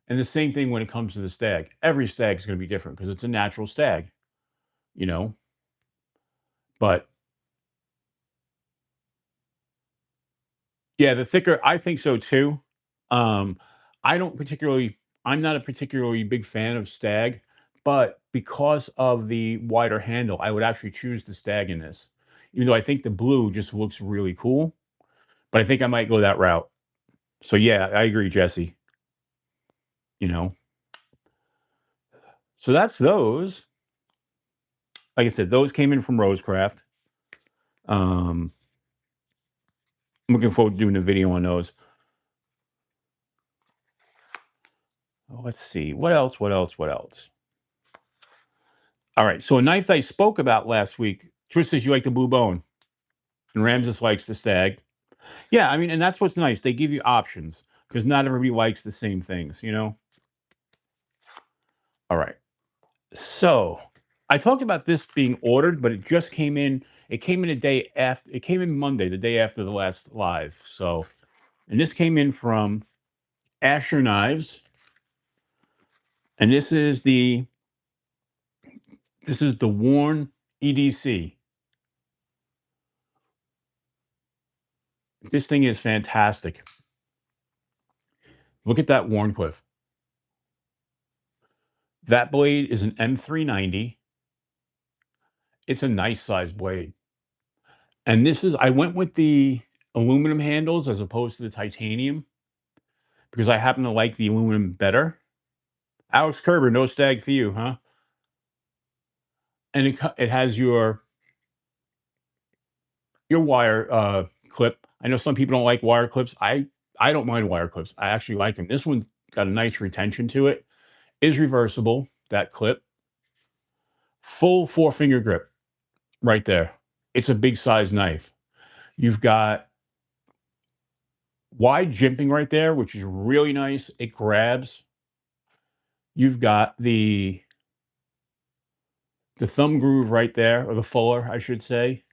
And the same thing when it comes to the stag. Every stag is going to be different because it's a natural stag, you know. But yeah, the thicker, I think so too. Um, I'm not a particularly big fan of stag, but because of the wider handle, I would actually choose the stag in this. Even though I think the blue just looks really cool, but I think I might go that route. So yeah, I agree, Jesse. You know, so that's those. Like I said, those came in from RoseCraft. I'm looking forward to doing a video on those. Oh, let's see. What else? What else? What else? All right. So a knife that I spoke about last week. Trish says you like the blue bone, and Ramses likes the stag. Yeah, I mean, and that's what's nice. They give you options because not everybody likes the same things, you know? All right. So I talked about this being ordered, but it just came in. It came in a day after. It came in Monday, the day after the last live. So, and this came in from Asher Knives, and this is the worn EDC. This thing is fantastic. Look at that Warncliffe. That blade is an M390. It's a nice size blade. And I went with the aluminum handles as opposed to the titanium because I happen to like the aluminum better. Alex Kerber, no stag for you, huh? And it has your wire clip. I know some people don't like wire clips. I don't mind wire clips. I actually like them. This one's got a nice retention to it. Is reversible, that clip. Full 4-finger grip right there. It's a big size knife. You've got wide jimping right there, which is really nice. It grabs. You've got the thumb groove right there, or the fuller, I should say.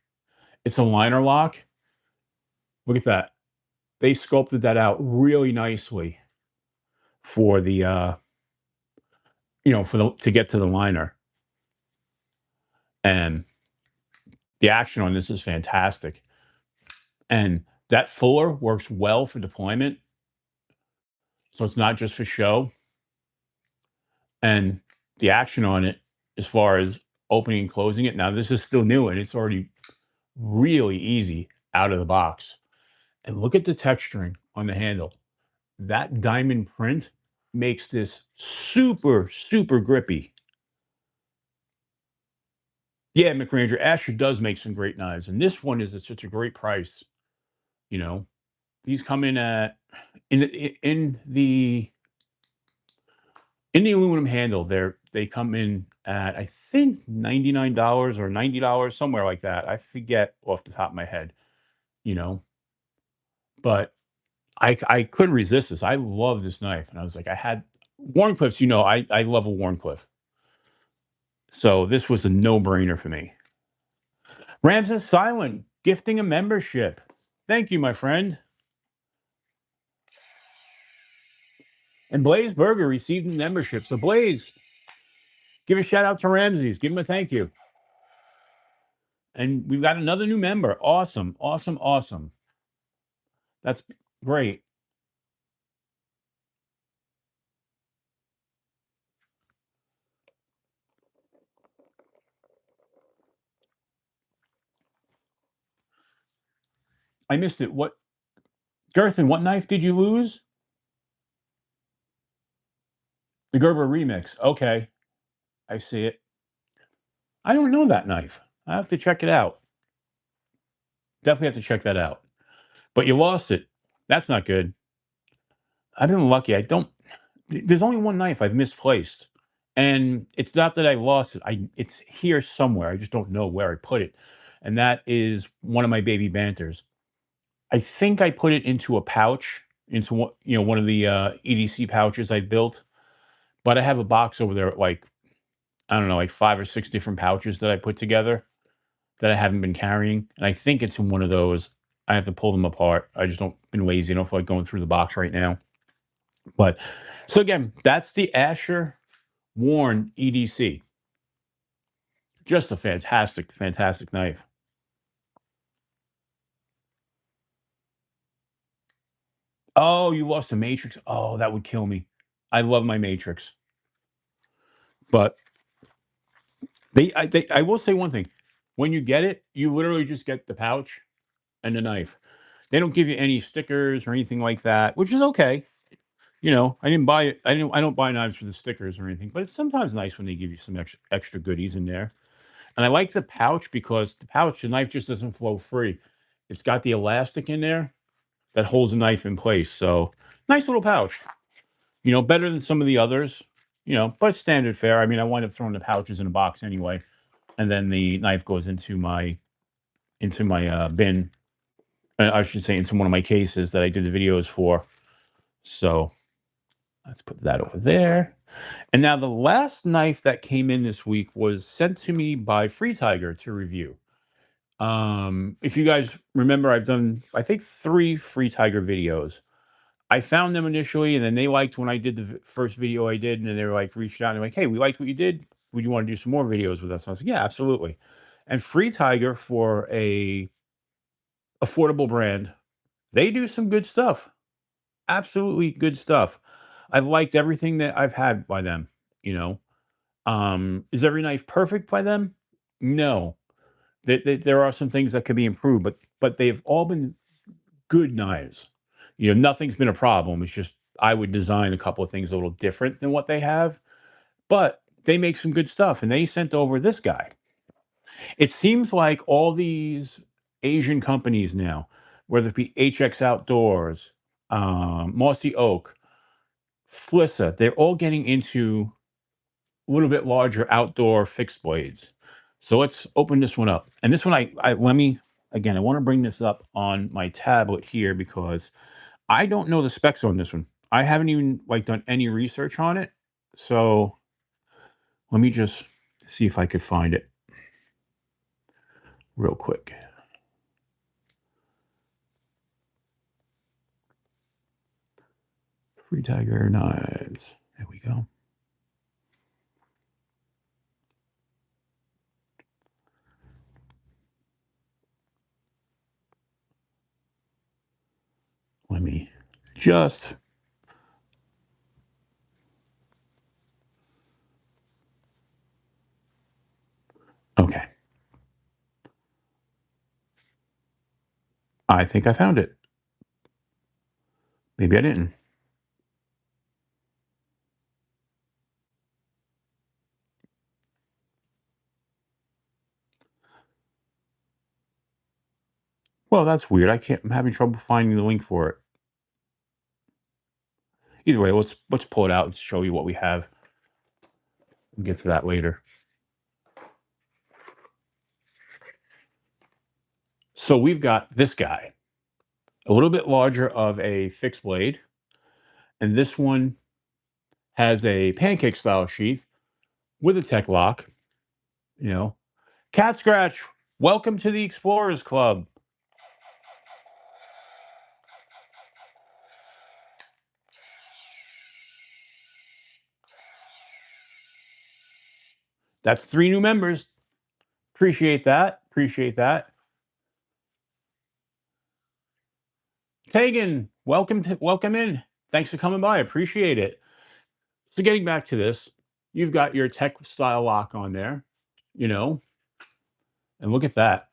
It's a liner lock. Look at that. They sculpted that out really nicely for the for the to get to the liner. And the action on this is fantastic. And that fuller works well for deployment. So it's not just for show. And the action on it, as far as opening and closing it, now this is still new and it's already really easy out of the box. And look at the texturing on the handle. That diamond print makes this super, super grippy. Yeah, McRanger, Asher does make some great knives, and this one is at such a great price. You know, these come in at in the aluminum handle. They come in at, I think, $99 or $90, somewhere like that. I forget off the top of my head. You know, but I couldn't resist this. I love this knife, and I was like, I had Warncliffs. You know, I love a Warncliffe, so this was a no brainer for me. Ramses Silent gifting a membership. Thank you, my friend. And Blaze Burger received a membership. So Blaze, give a shout out to Ramses. Give him a thank you. And we've got another new member. Awesome, awesome, awesome. That's great. I missed it. What, Girthin, what knife did you lose? The Gerber Remix. Okay. I see it. I don't know that knife. I have to check it out. Definitely have to check that out. But you lost it. That's not good. I've been lucky. There's only one knife I've misplaced. And it's not that I lost it. It's here somewhere. I just don't know where I put it. And that is one of my baby banters. I think I put it into a pouch, into one of the EDC pouches I built. But I have a box over there, like, I don't know, like 5 or 6 different pouches that I put together that I haven't been carrying. And I think it's in one of those. I have to pull them apart. I just don't been lazy. I don't feel like going through the box right now. But so again, that's the Asher Warn EDC. Just a fantastic, fantastic knife. Oh, you lost the Matrix. Oh, that would kill me. I love my Matrix. But I will say one thing. When you get it, you literally just get the pouch and the knife. They don't give you any stickers or anything like that, which is okay. You know, I didn't buy it. I don't buy knives for the stickers or anything, but it's sometimes nice when they give you some extra goodies in there. And I like the pouch because the knife just doesn't flow free. It's got the elastic in there that holds the knife in place. So nice little pouch. You know, better than some of the others. You know, but standard fare. I mean, I wind up throwing the pouches in a box anyway, and then the knife goes into my bin. I should say into one of my cases that I did the videos for. So let's put that over there. And now the last knife that came in this week was sent to me by Free Tiger to review. If you guys remember, I've done, I think, 3 Free Tiger videos. I found them initially, and then they liked when I did the first video I did, and then they were like, reached out and like, hey, we liked what you did. Would you want to do some more videos with us? And I was like, yeah, absolutely. And Free Tiger, for a affordable brand, they do some good stuff. Absolutely good stuff. I've liked everything that I've had by them, you know. Is every knife perfect by them? No. There are some things that could be improved, but they've all been good knives. You know, nothing's been a problem. It's just I would design a couple of things a little different than what they have, but they make some good stuff. And they sent over this guy. It seems like all these Asian companies now, whether it be HX Outdoors, Mossy Oak, Flissa, they're all getting into a little bit larger outdoor fixed blades. So let's open this one up. And this one, let me, again, I want to bring this up on my tablet here because I don't know the specs on this one. I haven't even like done any research on it. So let me just see if I could find it real quick. Free Tiger Knives. There we go. Let me just. Okay. I think I found it. Maybe I didn't. Well, that's weird. I'm having trouble finding the link for it. Either way, let's pull it out and show you what we have. We'll get to that later. So we've got this guy, a little bit larger of a fixed blade, and this one has a pancake style sheath with a tech lock. You know, Cat Scratch, welcome to the Explorers Club. That's 3 new members. Appreciate that. Appreciate that. Tegan, welcome in. Thanks for coming by. Appreciate it. So getting back to this, you've got your tech style lock on there, you know, and look at that.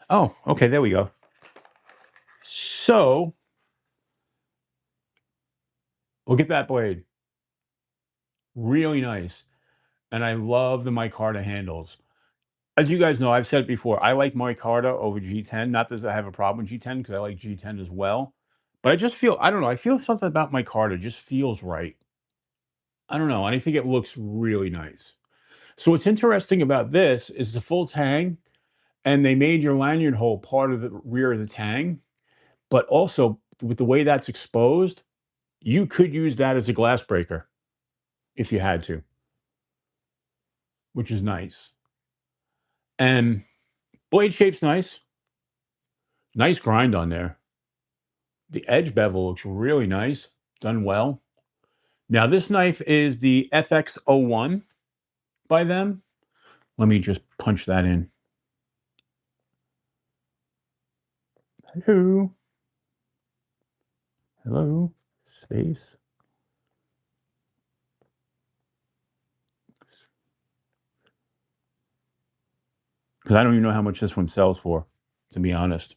Oh, okay, there we go. So look at that blade. Really nice. And I love the micarta handles. As you guys know, I've said it before, I like micarta over G10. Not that I have a problem with G10 because I like G10 as well. But I just feel, I don't know, I feel something about micarta just feels right. I don't know. I think it looks really nice. So what's interesting about this is the full tang, and they made your lanyard hole part of the rear of the tang, but also with the way that's exposed, you could use that as a glass breaker if you had to, which is nice. And blade shape's nice. Nice grind on there. The edge bevel looks really nice. Done well. Now this knife is the FX01 by them. Let me just punch that in. Hello. Hello. Space. Because I don't even know how much this one sells for, to be honest.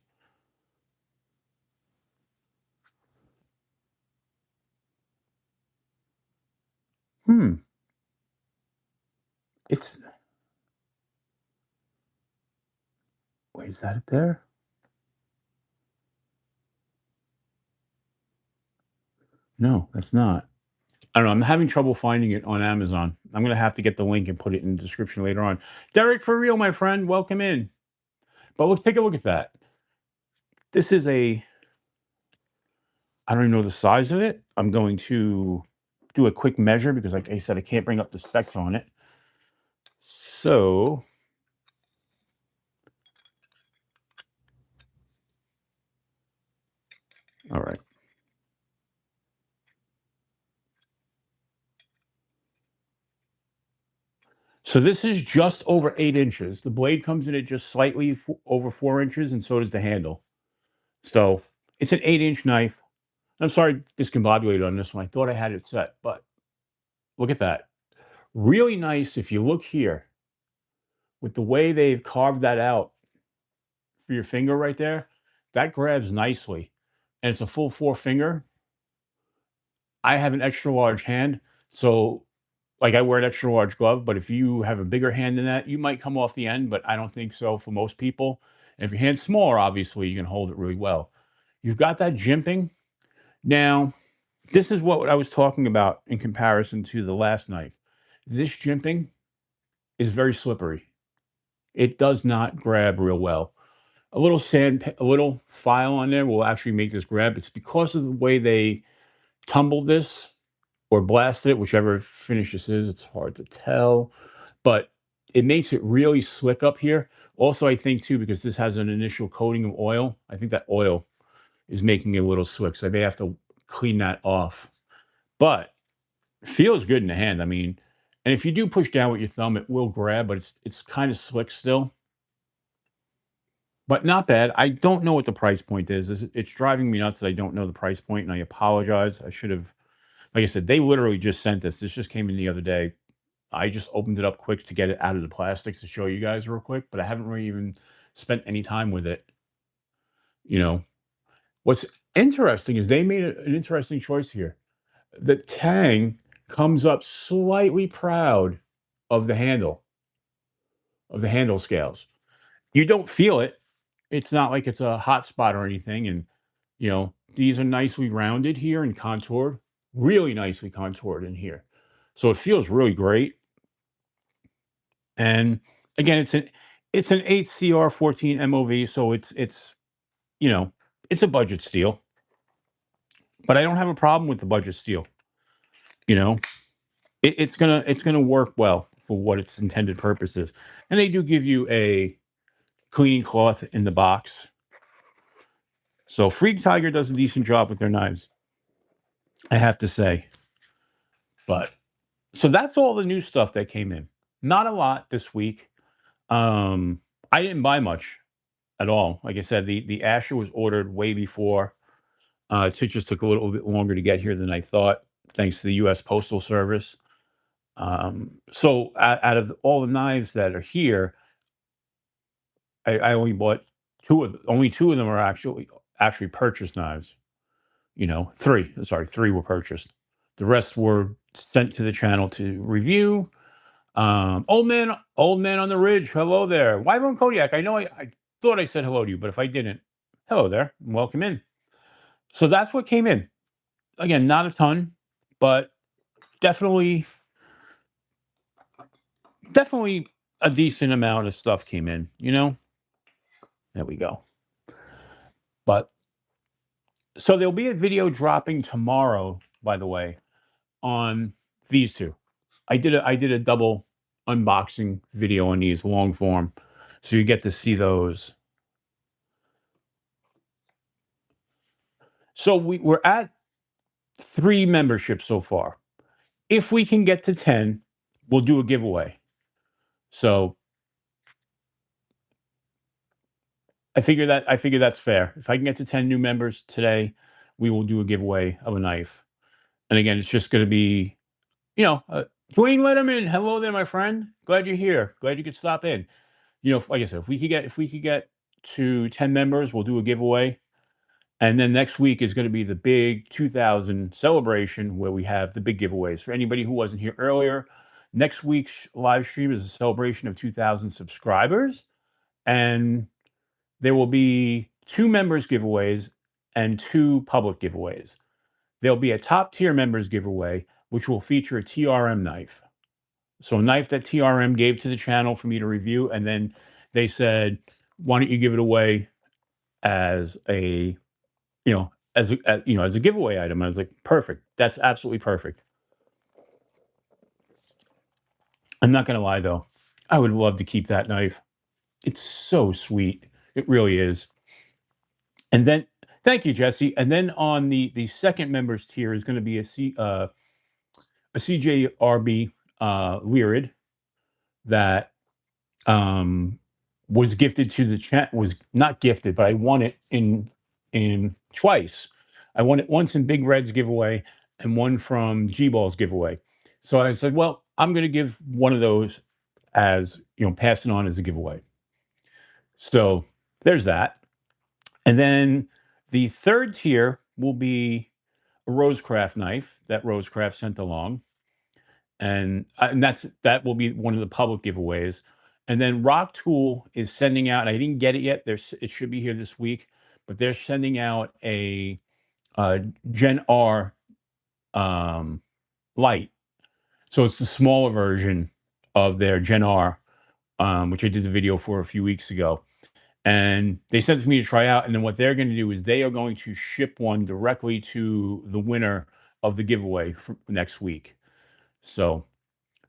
It's, wait, is that it there? No, that's not. I don't know. I'm having trouble finding it on Amazon. I'm going to have to get the link and put it in the description later on. Derek, for real, my friend, welcome in. But let's take a look at that. This is a, I don't even know the size of it. I'm going to do a quick measure because, like I said, I can't bring up the specs on it. So, all right. So this is just over 8 inches. The blade comes in at just slightly over 4 inches, and so does the handle. So it's an 8-inch knife. I'm sorry, discombobulated on this one. I thought I had it set, but look at that. Really nice if you look here with the way they've carved that out for your finger right there. That grabs nicely. And it's a full 4 finger. I have an extra large hand, so like I wear an extra large glove, but if you have a bigger hand than that, you might come off the end, but I don't think so for most people. And if your hand's smaller, obviously you can hold it really well. You've got that jimping. Now, this is what I was talking about in comparison to the last knife. This jimping is very slippery. It does not grab real well. a little file on there will actually make this grab. It's because of the way they tumbled this or blasted it, whichever finish this is. It's hard to tell, but it makes it really slick up here. Also, I think too, because this has an initial coating of oil, I think that oil is making it a little slick. So I may have to clean that off. But it feels good in the hand. I mean, and if you do push down with your thumb, it will grab, but it's kind of slick still. But not bad. I don't know what the price point is. It's driving me nuts that I don't know the price point, and I apologize. I should have, like I said, they literally just sent this. This just came in the other day. I just opened it up quick to get it out of the plastic to show you guys real quick, but I haven't really even spent any time with it. You know, what's interesting is they made an interesting choice here. The tang comes up slightly proud of the handle scales. You don't feel it. It's not like it's a hot spot or anything. And, these are nicely rounded here and contoured, really nicely contoured in here. So it feels really great. And again, it's an 8CR14 MOV, so you know, it's a budget steel. But I don't have a problem with the budget steel. You know, it's gonna work well for what its intended purpose is. And they do give you a cleaning cloth in the box. So Freak Tiger does a decent job with their knives, I have to say. But so that's all the new stuff that came in. Not a lot this week. I didn't buy much at all. Like I said, the Asher was ordered way before. It just took a little bit longer to get here than I thought, thanks to the U.S. Postal Service. So out of all the knives that are here, I only bought only two of them are actually purchased knives. Three. Sorry, three were purchased. The rest were sent to the channel to review. Old man on the ridge. Hello there. Wyvern Kodiak. I know I thought I said hello to you, but if I didn't, hello there. Welcome in. So that's what came in. Again, not a ton, but definitely, definitely a decent amount of stuff came in. There we go. But so there'll be a video dropping tomorrow, by the way, on these two. I did a double unboxing video on these long form, so you get to see those. So we're at 3 memberships so far. If we can get to 10, we'll do a giveaway. So I figure that's fair. If I can get to 10 new members today, we will do a giveaway of a knife. And again, it's just going to be, Dwayne Letterman. Hello there, my friend. Glad you're here. Glad you could stop in. Like I said, if we could get to 10 members, we'll do a giveaway. And then next week is going to be the big 2000 celebration where we have the big giveaways. For anybody who wasn't here earlier, next week's live stream is a celebration of 2000 subscribers. And there will be 2 members giveaways and 2 public giveaways. There'll be a top tier members giveaway, which will feature a TRM knife. So a knife that TRM gave to the channel for me to review. And then they said, why don't you give it away as a as a giveaway item. I was like, perfect. That's absolutely perfect. I'm not gonna lie though, I would love to keep that knife. It's so sweet. It really is. And then, thank you, Jesse. And then on the second members tier is going to be a CJRB Lyrid that was gifted to the chat. Was not gifted, but I won it in twice. I won it once in Big Red's giveaway and one from G Ball's giveaway. So I said, well, I'm going to give one of those as pass it on as a giveaway. So there's that. And then the third tier will be a RoseCraft knife that RoseCraft sent along. And that will be one of the public giveaways. And then Rock Tool is sending out, I didn't get it yet. It should be here this week, but they're sending out a Gen R light. So it's the smaller version of their Gen R, which I did the video for a few weeks ago. and they sent it to me to try out. And then what they're going to do is they are going to ship one directly to the winner of the giveaway for next week. So,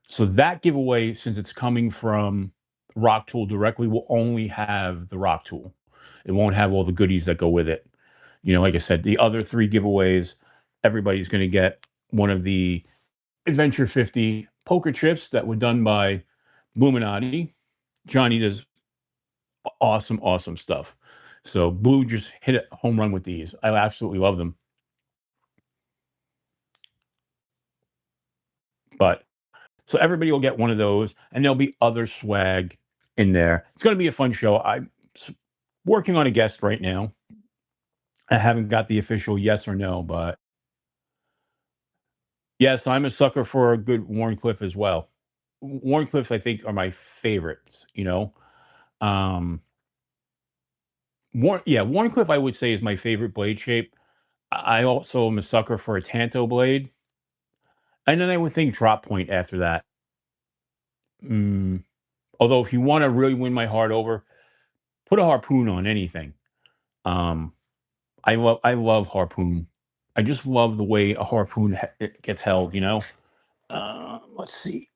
so that giveaway, since it's coming from Rock Tool directly, will only have the Rock Tool. It won't have all the goodies that go with it. You know, like I said, the other three giveaways, everybody's going to get one of the Adventure 50 poker chips that were done by Illuminati. Johnny does awesome, awesome stuff. So Blue just hit a home run with these. I absolutely love them. But so everybody will get one of those, and there'll be other swag in there. It's going to be a fun show. I'm working on a guest right now. I haven't got the official yes or no, but yes, I'm a sucker for a good Warncliffe as well. Warncliffes, I think, are my favorites. You know, um, Warncliffe, I would say, is my favorite blade shape. I also am a sucker for a Tanto blade, and then I would think drop point after that. Mm, although, if you want to really win my heart over, put a harpoon on anything. Um, I love harpoon. I just love the way a harpoon it gets held. You know. Let's see.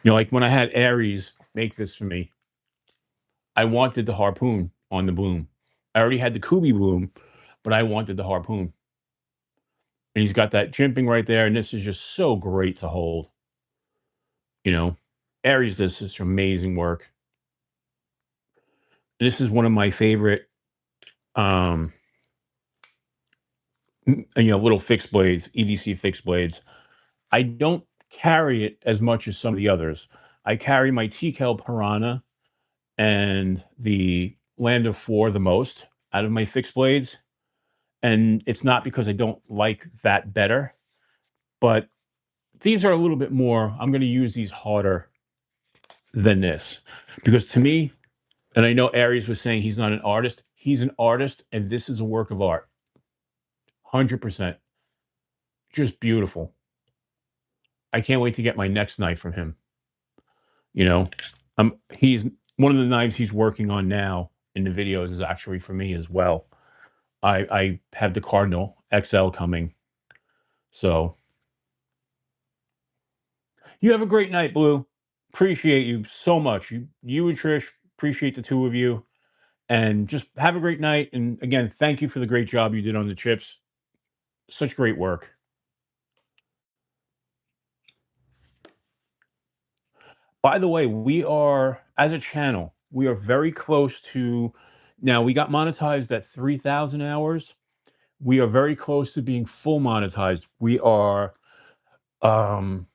You know, like when I had Aries make this for me, I wanted the harpoon on the bloom. I already had the Kubi bloom, but I wanted the harpoon. And he's got that jimping right there, and this is just so great to hold. You know, Aries does such amazing work. This is one of my favorite, um, little fixed blades, EDC fixed blades. I don't carry it as much as some of the others. I carry my TKL Piranha and the Land of Four the most out of my fixed blades. And it's not because I don't like that better, but these are a little bit more. I'm going to use these harder than this because to me, and I know Aries was saying he's not an artist. He's an artist, and this is a work of art. 100%. Just beautiful. I can't wait to get my next knife from him. You know, he's one of the knives he's working on now in the videos is actually for me as well. I have the Cardinal XL coming. So you have a great night, Blue. Appreciate you so much. You and Trish, appreciate the two of you. And just have a great night. And again, thank you for the great job you did on the chips. Such great work. By the way, we are, as a channel, we are very close to, now we got monetized at 3,000 hours. We are very close to being full monetized. We are, um,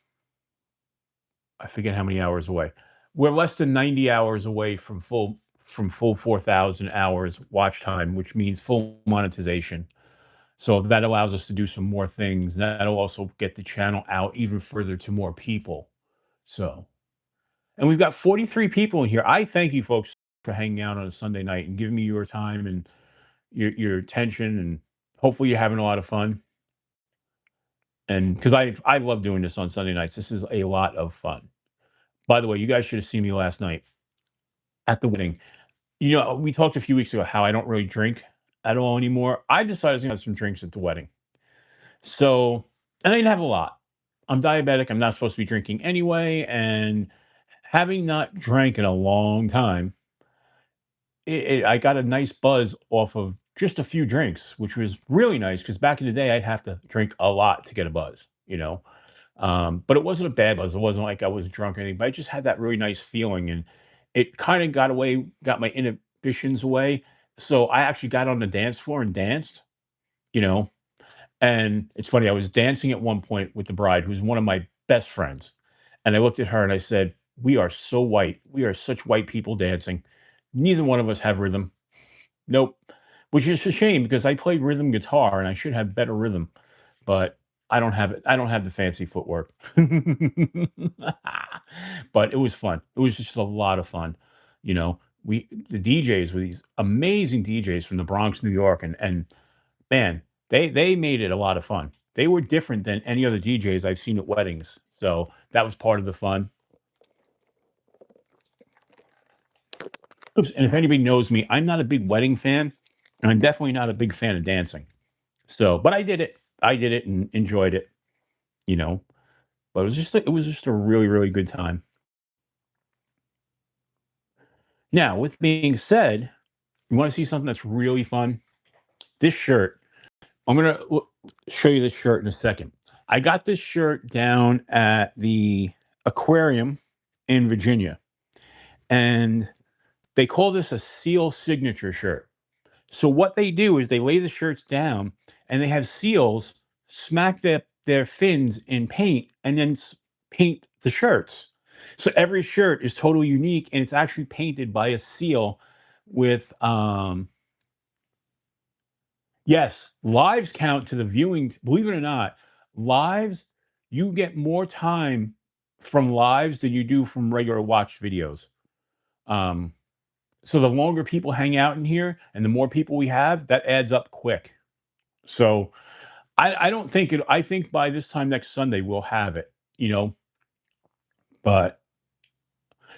I forget how many hours away. We're less than 90 hours away from full 4,000 hours watch time, which means full monetization. So that allows us to do some more things. That'll also get the channel out even further to more people. So, and we've got 43 people in here. I thank you folks for hanging out on a Sunday night and giving me your time and your attention. And hopefully you're having a lot of fun. And because I love doing this on Sunday nights. This is a lot of fun. By the way, you guys should have seen me last night at the wedding. You know, we talked a few weeks ago how I don't really drink at all anymore. I decided I was gonna have some drinks at the wedding. So, and I didn't have a lot. I'm diabetic. I'm not supposed to be drinking anyway. And having not drank in a long time, I got a nice buzz off of just a few drinks, which was really nice because back in the day, I'd have to drink a lot to get a buzz, you know? But it wasn't a bad buzz. It wasn't like I was drunk or anything, but I just had that really nice feeling. And it kind of got my inhibitions away. So I actually got on the dance floor and danced, you know, and it's funny, I was dancing at one point with the bride, who's one of my best friends. And I looked at her and I said, "We are so white. We are such white people dancing. Neither one of us have rhythm. Nope." Which is a shame because I played rhythm guitar and I should have better rhythm, but I don't have it. I don't have the fancy footwork. But it was fun. It was just a lot of fun. You know, the DJs were these amazing DJs from the Bronx, New York, and man, they made it a lot of fun. They were different than any other DJs I've seen at weddings, so that was part of the fun. Oops. And if anybody knows me, I'm not a big wedding fan, and I'm definitely not a big fan of dancing. So, but I did it. I did it and enjoyed it, you know. But it was just a really, really good time. Now, with being said, you want to see something that's really fun? This shirt. I'm gonna show you this shirt in a second. I got this shirt down at the aquarium in Virginia, and they call this a seal signature shirt. So what they do is they lay the shirts down and they have seals smack their fins in paint and then paint the shirts. So every shirt is totally unique and it's actually painted by a seal with yes, lives count to the viewing. Believe it or not, lives, you get more time from lives than you do from regular watched videos. Um, so the longer people hang out in here and the more people we have, that adds up quick. So I don't think it. I think by this time next Sunday we'll have it. You know, but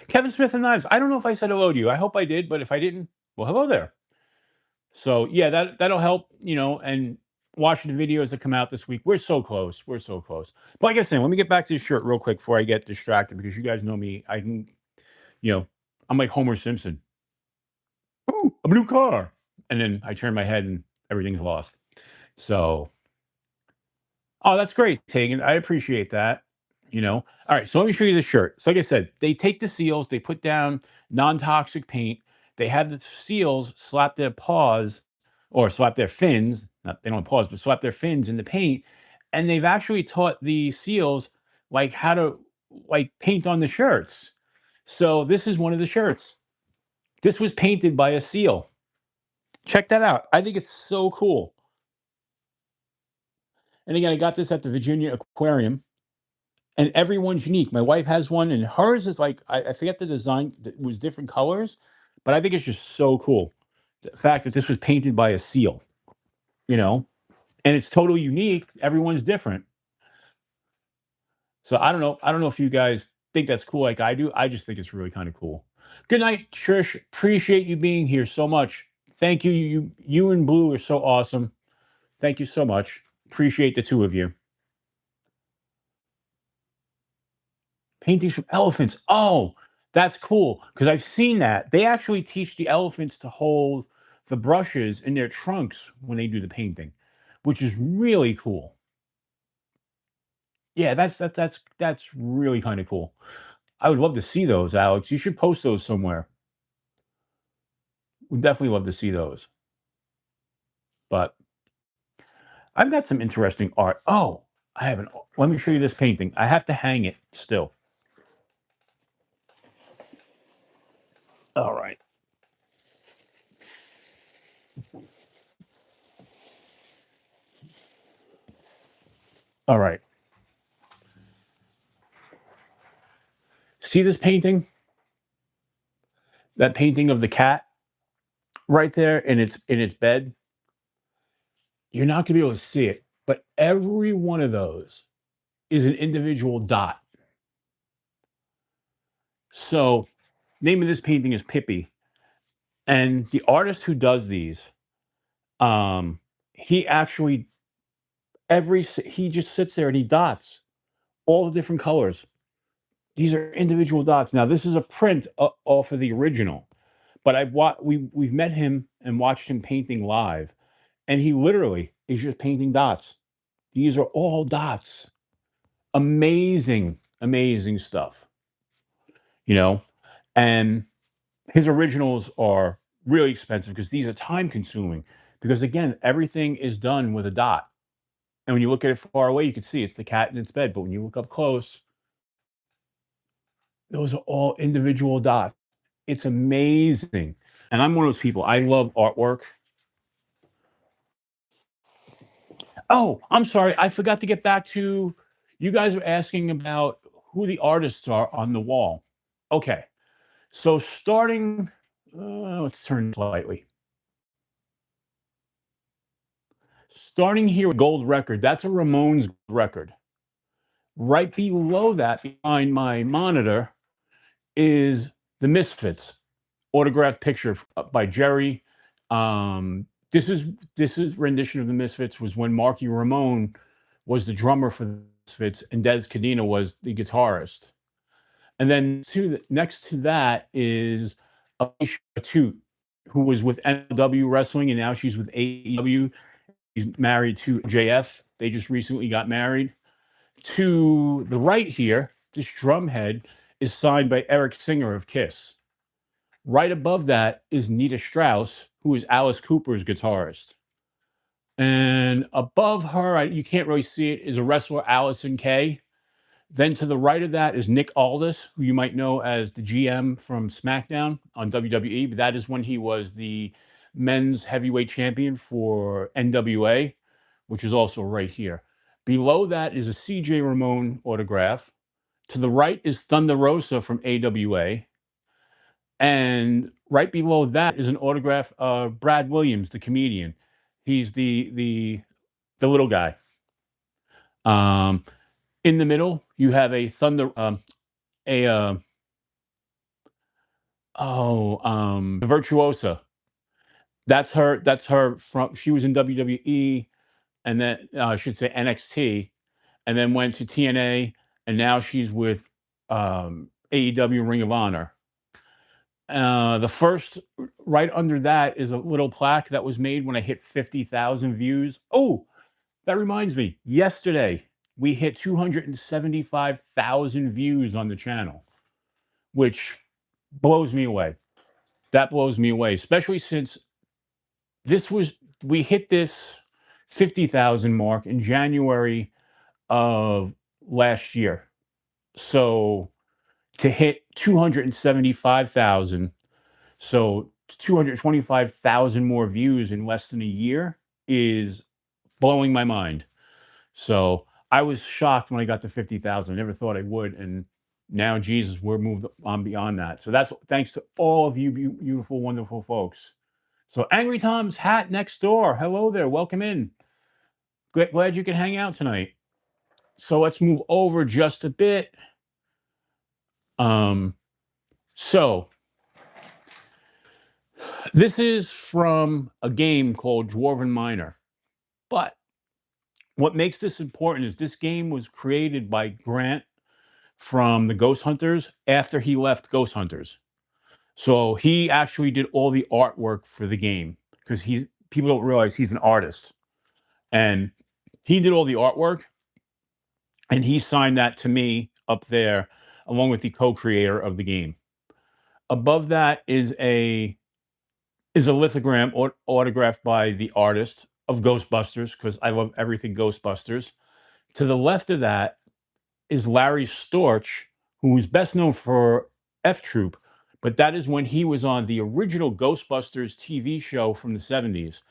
Kevin Smith and Knives. I don't know if I said hello to you. I hope I did, but if I didn't, well, hello there. So yeah, that'll help. You know, and watching the videos that come out this week. We're so close. We're so close. But like I said, let me get back to the shirt real quick before I get distracted because you guys know me. I can, you know, I'm like Homer Simpson. Ooh, a new car, and then I turn my head and everything's lost. So oh, that's great, Tegan. I appreciate that. You know. All right, so let me show you the shirt. So, like I said, they take the seals, they put down non-toxic paint. They have the seals slap their paws or slap their fins. Not they don't have paws, but slap their fins in the paint. And they've actually taught the seals like how to like paint on the shirts. So this is one of the shirts. This was painted by a seal. Check that out. I think it's so cool. And again, I got this at the Virginia Aquarium. And everyone's unique. My wife has one, and hers is like I forget the design. It was different colors, but I think it's just so cool. The fact that this was painted by a seal, you know, and it's totally unique. Everyone's different. So I don't know. I don't know if you guys think that's cool like I do. I just think it's really kind of cool. Good night, Trish. Appreciate you being here so much. Thank you. You and Blue are so awesome. Thank you so much. Appreciate the two of you. Paintings from elephants. Oh, that's cool because I've seen that. They actually teach the elephants to hold the brushes in their trunks when they do the painting, which is really cool. Yeah, that's really kind of cool. I would love to see those, Alex. You should post those somewhere. Would definitely love to see those. But I've got some interesting art. Oh, I have an. Let me show you this painting. I have to hang it still. All right. All right. See this painting? That painting of the cat right there in its bed. You're not gonna be able to see it, but every one of those is an individual dot. So, name of this painting is Pippi, and the artist who does these, he actually he just sits there and he dots all the different colors. These are individual dots. Now, this is a print off of the original, but we've met him and watched him painting live, and he literally is just painting dots. These are all dots. Amazing, amazing stuff, you know? And his originals are really expensive because these are time consuming. Because again, everything is done with a dot. And when you look at it far away, you can see it's the cat in its bed. But when you look up close, those are all individual dots. It's amazing. And I'm one of those people. I love artwork. Oh, I'm sorry. I forgot to get back to you guys were asking about who the artists are on the wall. Okay. So starting, let's turn slightly. Starting here with Gold Record, that's a Ramones record. Right below that, behind my monitor, is the Misfits, autographed picture by Jerry. This is rendition of the Misfits was when Marky Ramone was the drummer for the Misfits and Des Cadena was the guitarist. And then next to that is Alicia Toot, who was with NW Wrestling and now she's with AEW. She's married to JF. They just recently got married. To the right here, this drum head is signed by Eric Singer of Kiss. Right above that is Nita Strauss, who is Alice Cooper's guitarist. And above her, you can't really see it, is a wrestler, Allison Kay. Then to the right of that is Nick Aldis, who you might know as the GM from SmackDown on WWE, but that is when he was the men's heavyweight champion for NWA, which is also right here. Below that is a CJ Ramone autograph. To the right is Thunder Rosa from AWA. And right below that is an autograph of Brad Williams, the comedian. He's the little guy. In the middle, you have a Thunder, the Virtuosa. That's her. That's her from. She was in WWE, and then I should say NXT, and then went to TNA, and now she's with AEW Ring of Honor. The first right under that is a little plaque that was made when I hit 50,000 views. Oh, that reminds me. Yesterday we hit 275,000 views on the channel, which blows me away. That blows me away, especially since we hit this 50,000 mark in January of last year. So to hit 275,000, so 225,000 more views in less than a year is blowing my mind. So I was shocked when I got to 50,000. I never thought I would. And now, Jesus, we're moved on beyond that. So that's thanks to all of you beautiful, wonderful folks. So Angry Tom's hat next door. Hello there. Welcome in. Glad you can hang out tonight. So let's move over just a bit. So this is from a game called Dwarven Miner. But what makes this important is this game was created by Grant from the Ghost Hunters after he left Ghost Hunters. So he actually did all the artwork for the game because people don't realize he's an artist. And he did all the artwork and he signed that to me up there along with the co-creator of the game. Above that is a lithogram autographed by the artist of Ghostbusters because I love everything Ghostbusters. To the left of that is Larry Storch, who is best known for F Troop, but that is when he was on the original Ghostbusters TV show from the 70s.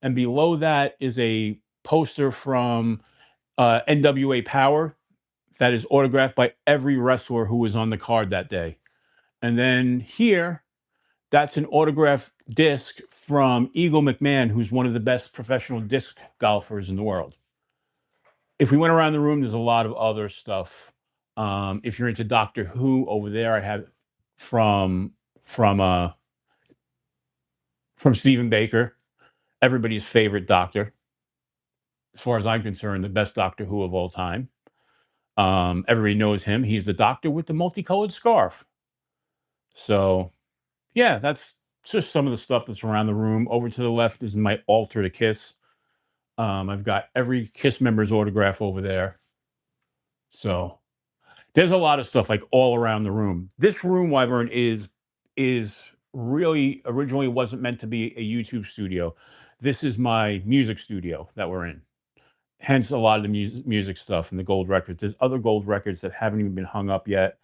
And below that is a poster from NWA Power that is autographed by every wrestler who was on the card that day. And then here, that's an autographed disc from Eagle McMahon, who's one of the best professional disc golfers in the world. If we went around the room, there's a lot of other stuff. If you're into Doctor Who, over there, I have from Stephen Baker, everybody's favorite doctor. As far as I'm concerned, the best Doctor Who of all time. Everybody knows him. He's the doctor with the multicolored scarf. So, yeah, that's just some of the stuff that's around the room. Over to the left is my altar to Kiss. I've got every Kiss member's autograph over there. So there's a lot of stuff like all around the room. This room, Wyvern, is really originally wasn't meant to be a YouTube studio. This is my music studio that we're in. Hence a lot of the music stuff and the gold records. There's other gold records that haven't even been hung up yet.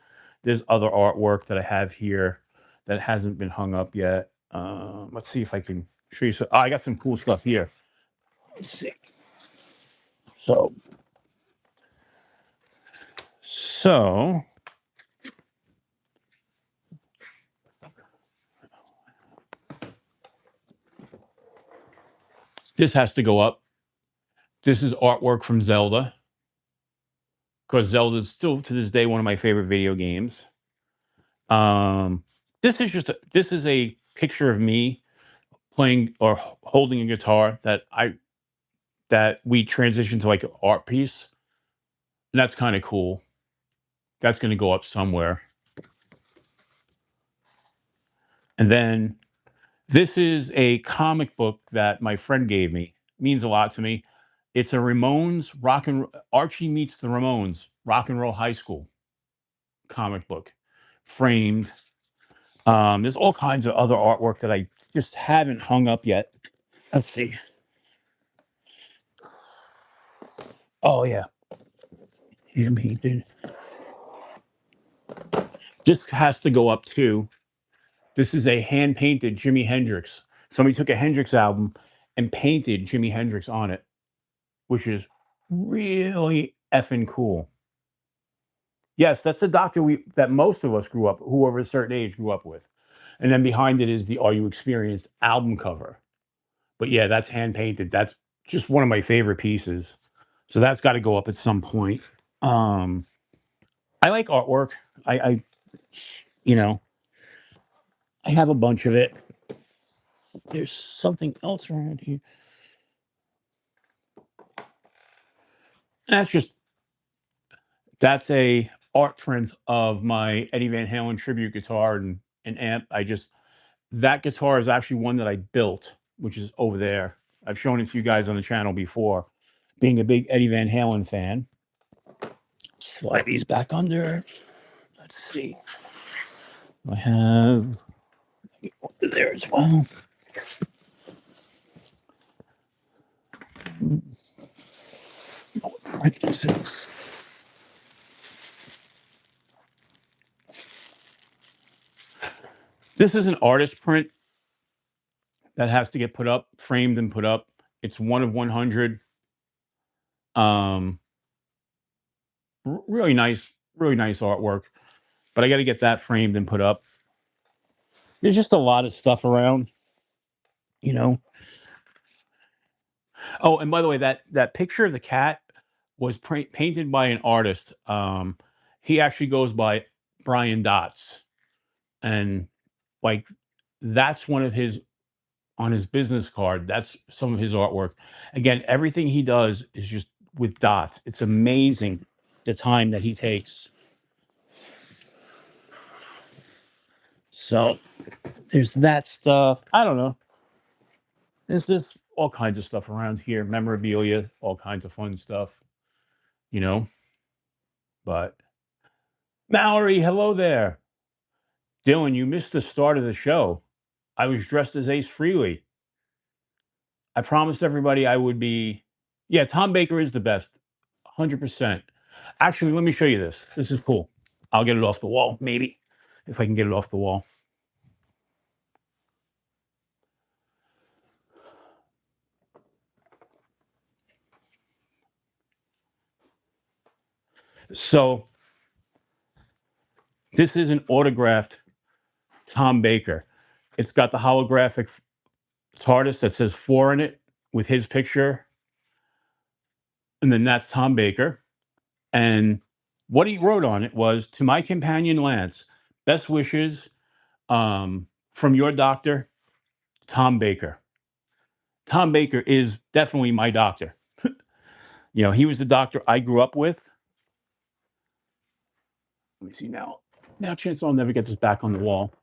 There's other artwork that I have here that hasn't been hung up yet. Let's see if I can show you. I got some cool stuff here. Let's see. So this has to go up. This is artwork from Zelda, because Zelda is still to this day one of my favorite video games. this is a picture of me playing or holding a guitar that we transitioned to like an art piece. And that's kind of cool. That's going to go up somewhere. And then this is a comic book that my friend gave me. It means a lot to me. It's a Ramones Archie meets the Ramones Rock and Roll High School comic book, framed. There's all kinds of other artwork that I just haven't hung up yet. Let's see. Oh yeah, hand painted. This has to go up too. This is a hand painted Jimi Hendrix. Somebody took a Hendrix album and painted Jimi Hendrix on it, which is really effing cool. Yes, that's a doctor that most of us grew up, who over a certain age grew up with. And then behind it is the Are You Experienced album cover. But yeah, that's hand painted. That's just one of my favorite pieces. So that's got to go up at some point. Um, I like artwork. I you know, I have a bunch of it. There's something else around here. That's just that's a art print of my Eddie Van Halen tribute guitar and amp. That guitar is actually one that I built, which is over there. I've shown it to you guys on the channel before, being a big Eddie Van Halen fan. Slide these back under. Let's see. I have there as well. This is an artist print that has to get put up, framed and put up. It's 1 of 100. Um, really nice artwork. But I got to get that framed and put up. There's just a lot of stuff around, you know. Oh, and by the way, that picture of the cat was painted by an artist. He actually goes by Brian Dots, and like that's one of his on his business card. That's some of his artwork. Again, everything he does is just with dots. It's amazing the time that he takes. So there's that stuff. I don't know. There's this all kinds of stuff around here, memorabilia, all kinds of fun stuff, you know. But Mallory, hello there. Dylan, you missed the start of the show. I was dressed as Ace Frehley. I promised everybody I would be. Yeah, Tom Baker is the best. 100%. Actually, let me show you this. This is cool. I'll get it off the wall, maybe, if I can get it off the wall. So, this is an autographed Tom Baker. It's got the holographic TARDIS that says 4 in it with his picture. And then that's Tom Baker. And what he wrote on it was, "To my companion Lance, best wishes from your doctor, Tom Baker." Tom Baker is definitely my doctor. You know, he was the doctor I grew up with. Let me see now. Now, chance I'll never get this back on the wall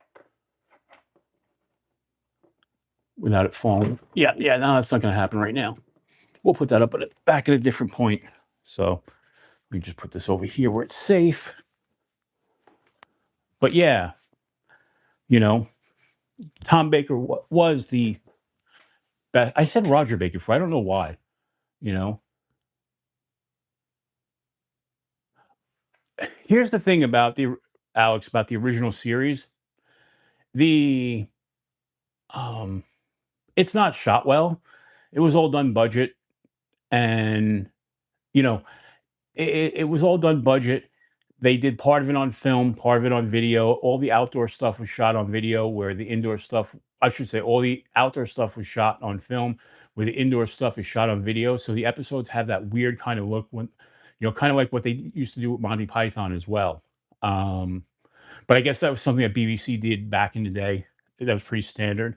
without it falling. Yeah, no, that's not going to happen right now. We'll put that up back at a different point. So let me just put this over here where it's safe. But yeah, you know, Tom Baker was the best. I said Roger Baker before. I don't know why, you know. Here's the thing about Alex, about the original series. The it's not shot well. It was all done budget, and you know, it was all done budget. They did part of it on film, part of it on video. All the outdoor stuff was shot on video, where the indoor stuff, I should say, all the outdoor stuff was shot on film, where the indoor stuff is shot on video. So the episodes have that weird kind of look when, you know, kind of like what they used to do with Monty Python as well. But I guess that was something that BBC did back in the day. That was pretty standard.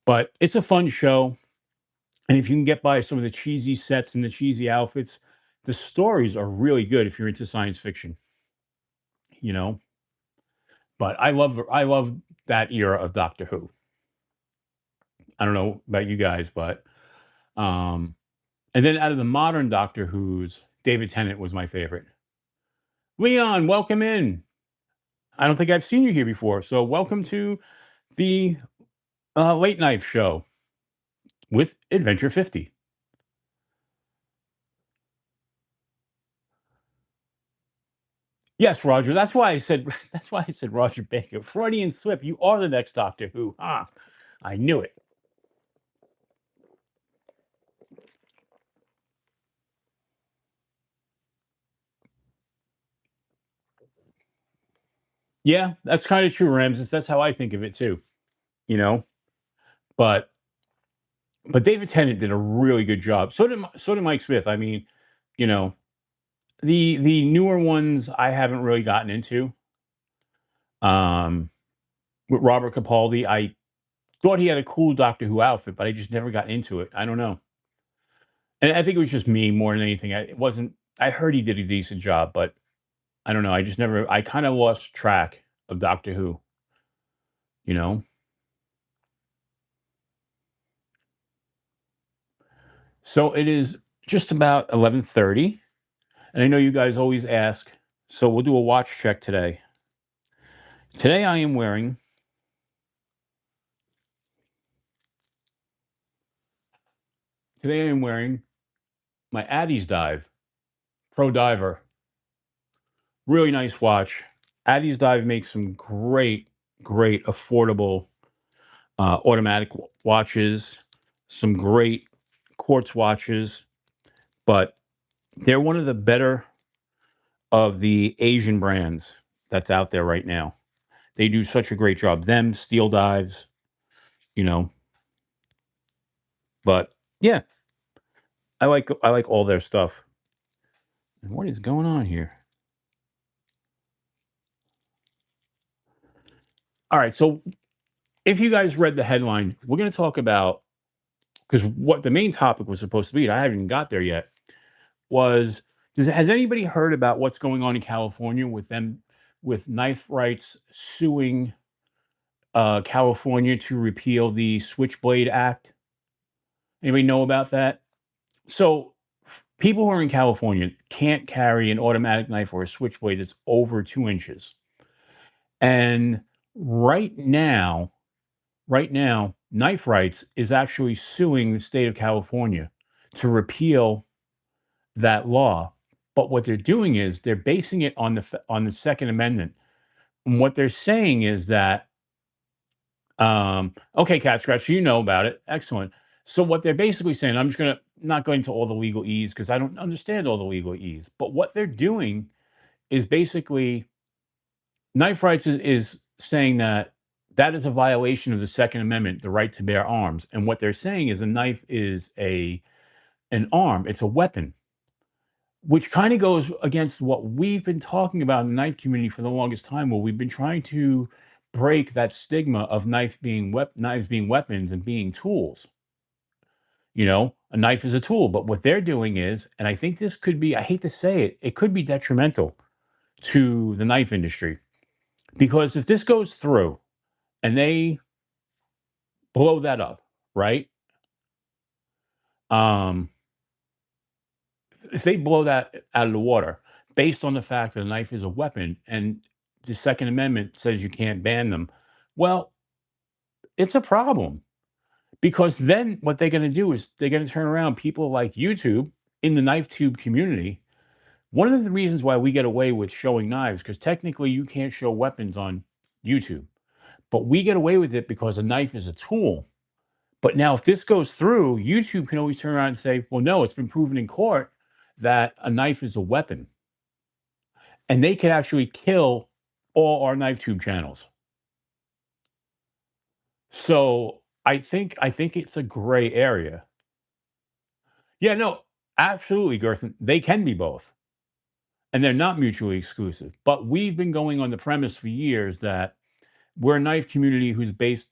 But it's a fun show. And if you can get by some of the cheesy sets and the cheesy outfits, the stories are really good if you're into science fiction, you know. But I love that era of Doctor Who. I don't know about you guys, but um and then out of the modern Doctor Who's, David Tennant was my favorite. Leon, welcome in. I don't think I've seen you here before. So welcome to the late night show with Adventure 50. Yes, Roger. That's why I said that's why I said Roger Baker. Freudian slip. You are the next Doctor Who. Ah, I knew it. Yeah, that's kind of true, Ramses. That's how I think of it too. You know, but David Tennant did a really good job. So did Mike Smith. I mean, you know, the newer ones I haven't really gotten into. Um, with Robert Capaldi, I thought he had a cool Doctor Who outfit, but I just never got into it. I don't know, and I think it was just me more than anything. It wasn't. I heard he did a decent job, but I don't know. I just never. I kind of lost track of Doctor Who. You know. So it is just about 11:30, and I know you guys always ask. So we'll do a watch check today. Today I am wearing. Today I am wearing my Addy's Dive Pro Diver. Really nice watch. Addy's Dive makes some great, affordable automatic watches, some great quartz watches, but they're one of the better of the Asian brands that's out there right now. They do such a great job. Them, Steel Dives, you know, but yeah, I like all their stuff. And what is going on here? All right, so if you guys read the headline, we're going to talk about because what the main topic was supposed to be, and I haven't even got there yet, was has anybody heard about what's going on in California with them with knife rights suing California to repeal the Switchblade Act? Anybody know about that? So people who are in California can't carry an automatic knife or a switchblade that's over 2 inches. And right now, right now, Knife Rights is actually suing the state of California to repeal that law. But what they're doing is they're basing it on the Second Amendment. And what they're saying is that, okay, Cat Scratch, you know about it. Excellent. So what they're basically saying, I'm just gonna not going into all the legal ease because I don't understand all the legal ease. But what they're doing is basically Knife Rights is saying that that is a violation of the Second Amendment, the right to bear arms. And what they're saying is a knife is a an arm, it's a weapon, which kind of goes against what we've been talking about in the knife community for the longest time, where we've been trying to break that stigma of knives being weapons and being tools. You know, a knife is a tool, but what they're doing is, and I think this could be, I hate to say it, it could be detrimental to the knife industry because if this goes through and they blow that up, right? Um, if they blow that out of the water based on the fact that a knife is a weapon and the Second Amendment says you can't ban them, well, it's a problem because then what they're going to do is they're going to turn around people like YouTube in the KnifeTube community. One of the reasons why we get away with showing knives, because technically you can't show weapons on YouTube, but we get away with it because a knife is a tool. But now, if this goes through, YouTube can always turn around and say, well, no, it's been proven in court that a knife is a weapon. And they can actually kill all our KnifeTube channels. So I think it's a gray area. Yeah, no, absolutely, Gerthen. They can be both. and they're not mutually exclusive. But we've been going on the premise for years that we're a knife community who's based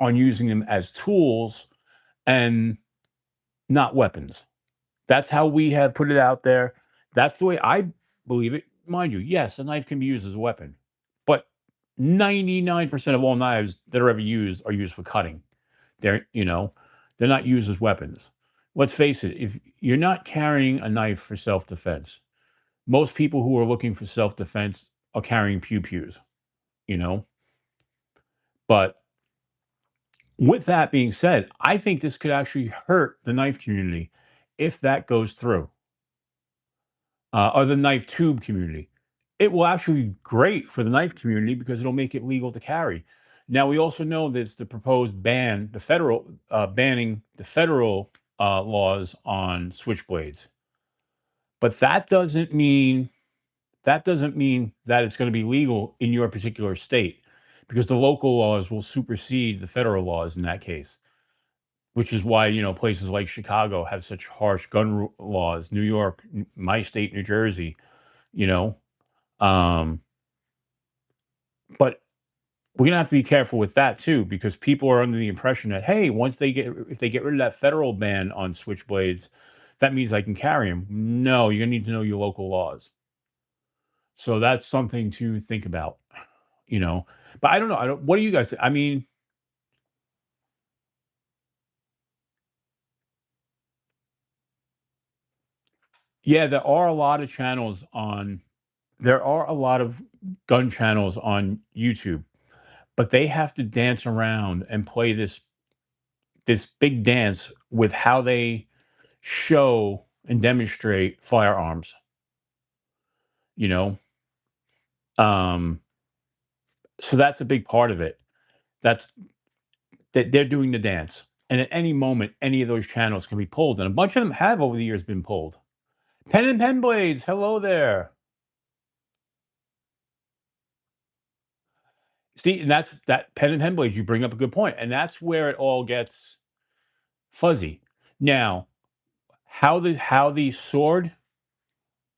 on using them as tools and not weapons. That's how we have put it out there. That's the way I believe it. Mind you, yes, a knife can be used as a weapon, but 99% of all knives that are ever used are used for cutting. They're not used as weapons. Let's face it, if you're not carrying a knife for self-defense, most people who are looking for self-defense are carrying pew-pews, you know? But with that being said, I think this could actually hurt the knife community if that goes through, or the knife tube community. It will actually be great for the knife community because it'll make it legal to carry. Now, we also know there's the proposed ban, the federal banning the federal laws on switchblades, but that doesn't mean that it's going to be legal in your particular state because the local laws will supersede the federal laws in that case, which is why, places like Chicago have such harsh laws, New York, my state, New Jersey, you know. Um, but we're gonna have to be careful with that too, because people are under the impression that, hey, if they get rid of that federal ban on switchblades, that means I can carry them. No, you're gonna need to know your local laws. So that's something to think about, you know. But I don't know. I don't. What do you guys? I mean, yeah, there are a lot of gun channels on YouTube, but they have to dance around and play this big dance with how they show and demonstrate firearms, you know? Um, so that's a big part of it. That's that they're doing the dance. And at any moment, any of those channels can be pulled. And a bunch of them have over the years been pulled. Pen and Pen Blades, hello there. See, and that's that Pen and Pen Blades, you bring up a good point. And that's where it all gets fuzzy. Now, how the sword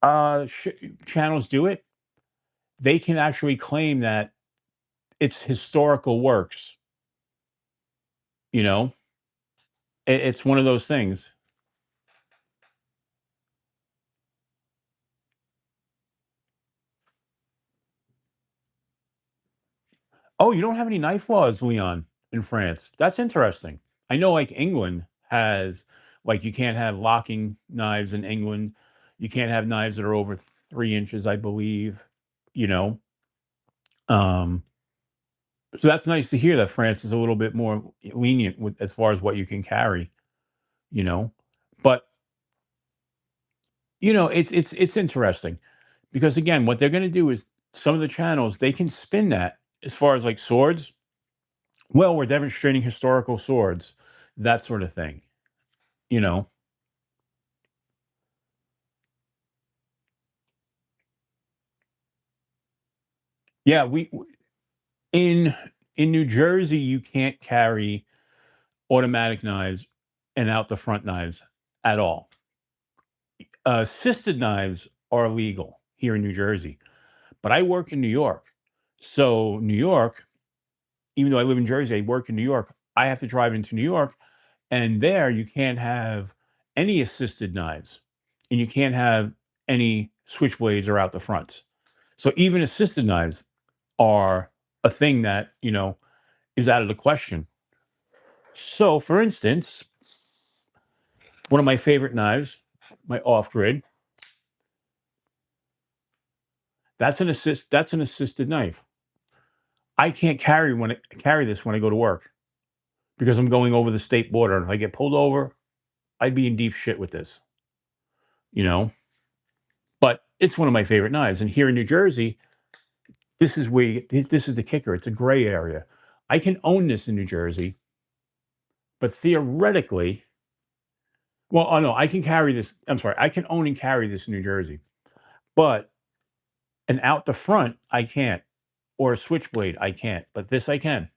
channels do it, they can actually claim that it's historical works, you know? It's one of those things. Oh, you don't have any knife laws, Leon, in France. That's interesting. I know, like, England has, like, you can't have locking knives in England. You can't have knives that are over 3 inches, I believe, you know? Um, so that's nice to hear that France is a little bit more lenient with as far as what you can carry, you know? But, it's interesting because, again, what they're gonna do is some of the channels, they can spin that as far as, like, swords. Well, we're demonstrating historical swords, that sort of thing, you know? Yeah, in New Jersey, you can't carry automatic knives and out the front knives at all. Assisted knives are legal here in New Jersey, but I work in New York. So, New York, even though I live in Jersey, I work in New York. I have to drive into New York, and there you can't have any assisted knives, and you can't have any switchblades or out the fronts. So even assisted knives are a thing that, is out of the question. So, for instance, one of my favorite knives, my off grid, that's an assisted knife. I can't carry this when I go to work because I'm going over the state border. And if I get pulled over, I'd be in deep shit with this, you know. But it's one of my favorite knives. And here in New Jersey, this is the kicker. It's a gray area. I can own this in New Jersey, but theoretically, well, oh no, I can carry this. I'm sorry, I can own and carry this in New Jersey, but an out the front, I can't, or a switchblade, I can't. But this I can.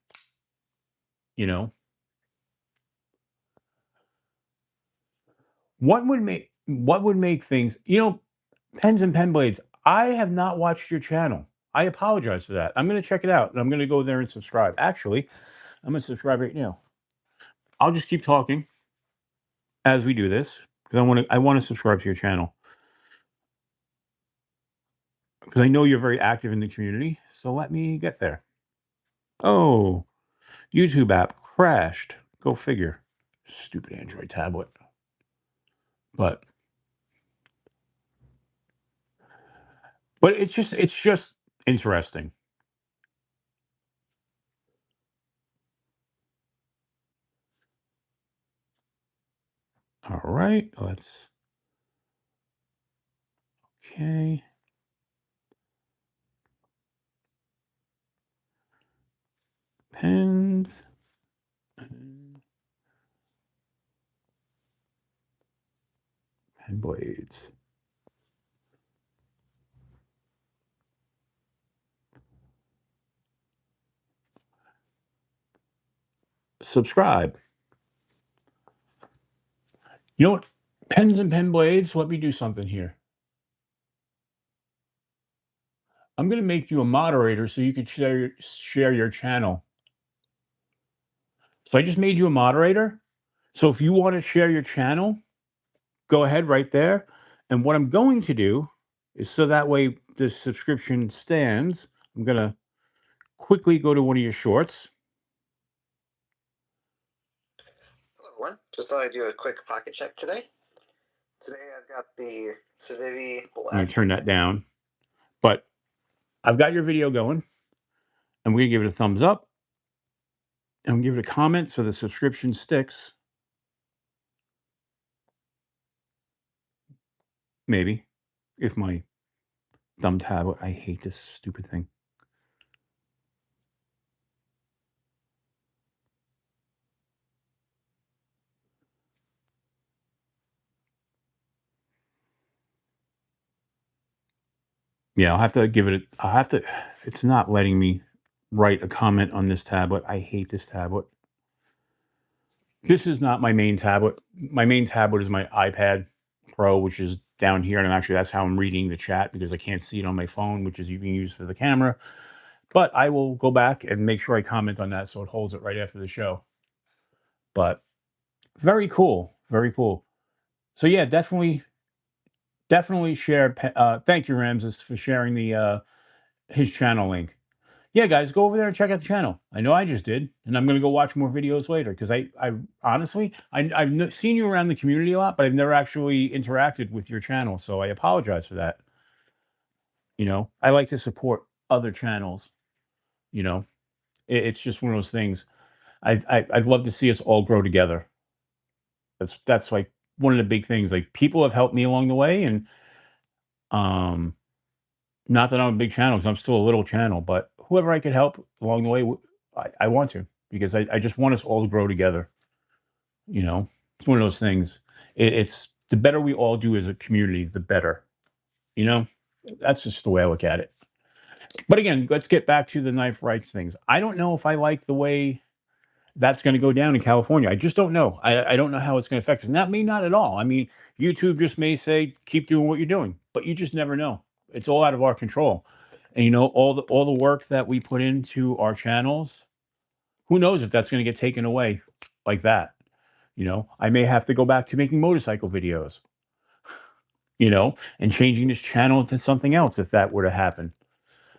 You know, what would make things? Pens and Pen Blades, I have not watched your channel. I apologize for that. I'm going to check it out, and I'm going to go there and subscribe. Actually, I'm going to subscribe right now. I'll just keep talking as we do this because I want to subscribe to your channel because I know you're very active in the community. So let me get there. Oh, YouTube app crashed. Go figure. Stupid Android tablet. But it's just interesting. All right, let's okay. Pens and pen blades. Subscribe. You know what? Pens and pen blades. Let me do something here. I'm going to make you a moderator so you can share your channel. So I just made you a moderator. So if you want to share your channel, go ahead right there. And what I'm going to do is so that way the subscription stands, I'm going to quickly go to one of your shorts. Hello everyone, just thought I'd do a quick pocket check today. Today I've got the Civivi I'm going to turn that down. But I've got your video going. I'm going to give it a thumbs up. I'm going to give it a comment so the subscription sticks. Maybe. If my dumb tablet, I hate this stupid thing. Yeah, I'll have to give it I'll have to it's not letting me write a comment on this tablet. I hate this tablet. This is not my main tablet. My main tablet is my iPad Pro, which is down here, and actually that's how I'm reading the chat because I can't see it on my phone, which is you can use for the camera. But I will go back and make sure I comment on that so it holds it right after the show. But very cool, very cool. So yeah, definitely share. Thank you, Ramses, for sharing the his channel link. Yeah, guys, go over there and check out the channel. I know I just did, and I'm going to go watch more videos later because I honestly, I've seen you around the community a lot, but I've never actually interacted with your channel, so I apologize for that. You know, I like to support other channels. You know, it's just one of those things. I'd love to see us all grow together. That's like one of the big things. Like people have helped me along the way, and um, not that I'm a big channel because I'm still a little channel, but whoever I could help along the way, I want to because I just want us all to grow together. You know, it's one of those things. It's the better we all do as a community, the better. You know, that's just the way I look at it. But again, let's get back to the knife rights things. I don't know if I like the way that's going to go down in California. I just don't know. I don't know how it's going to affect us. And that may not at all. I mean, YouTube just may say, keep doing what you're doing, but you just never know. It's all out of our control. And you know, all the work that we put into our channels, who knows if that's going to get taken away like that. You know, I may have to go back to making motorcycle videos, you know, and changing this channel to something else if that were to happen.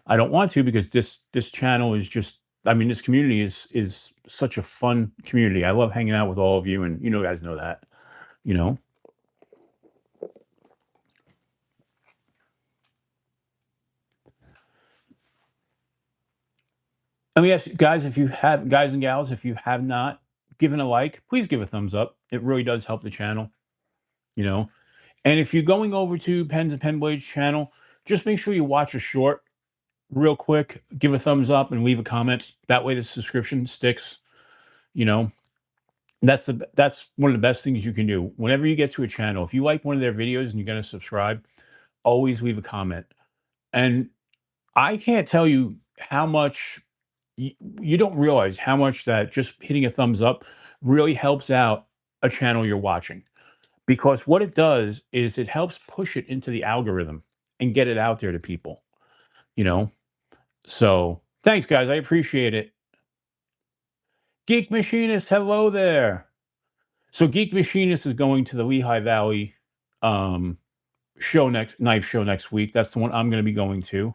I don't want to because this channel is just I mean, this community is such a fun community. I love hanging out with all of you, and you know, guys know that. You know, let me ask you guys if you have guys and gals if you have not given a like, please give a thumbs up. It really does help the channel. You know, and if you're going over to Pens and Pen Blades channel, just make sure you watch a short real quick. Give a thumbs up and leave a comment. That way, the subscription sticks. You know, that's one of the best things you can do. Whenever you get to a channel, if you like one of their videos and you're gonna subscribe, always leave a comment. And I can't tell you how much you don't realize how much that just hitting a thumbs up really helps out a channel you're watching. because what it does is it helps push it into the algorithm and get it out there to people, you know? So thanks, guys. I appreciate it. Geek Machinist, hello there. So Geek Machinist is going to the Lehigh Valley um, knife show next week. That's the one I'm going to be going to.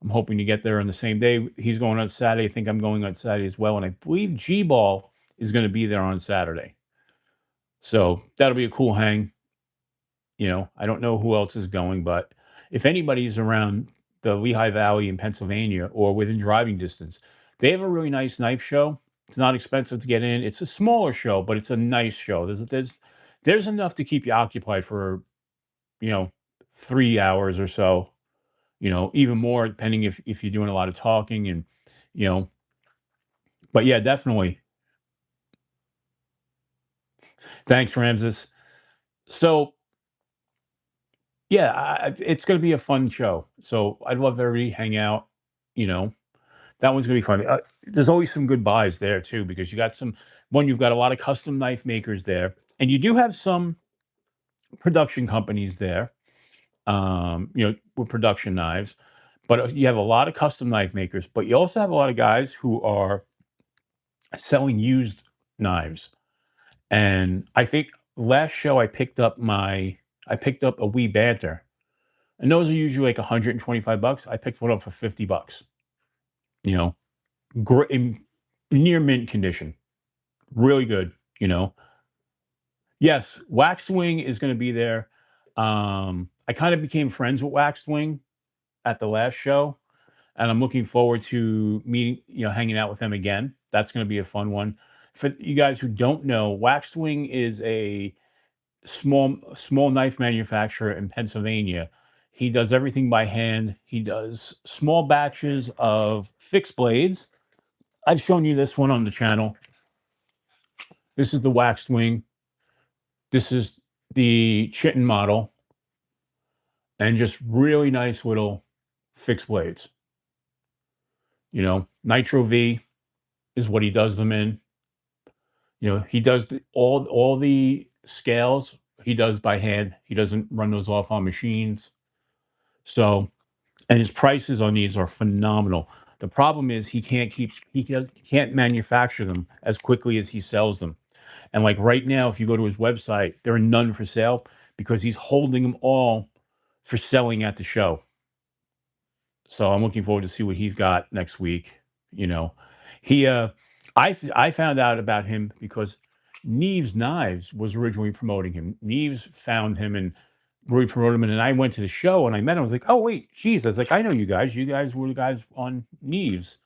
I'm hoping to get there on the same day. He's going on Saturday. I think I'm going on Saturday as well. And I believe G-Ball is going to be there on Saturday. So that'll be a cool hang. You know, I don't know who else is going, but if anybody's around the Lehigh Valley in Pennsylvania or within driving distance, they have a really nice knife show. It's not expensive to get in. It's a smaller show, but it's a nice show. There's enough to keep you occupied for, you know, 3 hours or so. You know, even more depending if you're doing a lot of talking and, you know. But yeah, definitely. Thanks, Ramses. So yeah, it's going to be a fun show. So I'd love everybody to hang out. You know, that one's going to be fun. There's always some good buys there too, because you've got a lot of custom knife makers there, and you do have some production companies there. You know, with production knives, but you have a lot of custom knife makers. But you also have a lot of guys who are selling used knives. And I think last show I picked up a wee banter. And those are usually like 125 bucks. I picked one up for 50 bucks. You know, great in near mint condition. Really good, you know. Yes, Waxed Wing is going to be there. I kind of became friends with Waxed Wing at the last show, and I'm looking forward to meeting, you know, hanging out with them again. That's going to be a fun one. For you guys who don't know, Waxed Wing is a small knife manufacturer in Pennsylvania. He does everything by hand. He does small batches of fixed blades. I've shown you this one on the channel. This is the Waxed Wing. This is the Chitin model, and just really nice little fixed blades. You know, Nitro V is what he does them in. You know, he does all the scales. He does by hand. He doesn't run those off on machines. So, and his prices on these are phenomenal. The problem is he can't manufacture them as quickly as he sells them. And like right now, if you go to his website, there are none for sale because he's holding them all for selling at the show. So I'm looking forward to see what he's got next week. You know, he I found out about him because Neves Knives was originally promoting him. Neves found him and really promoted him, and then I went to the show and I met him. I was like, oh wait, geez, I was like, I know you guys. You guys were the guys on Neves,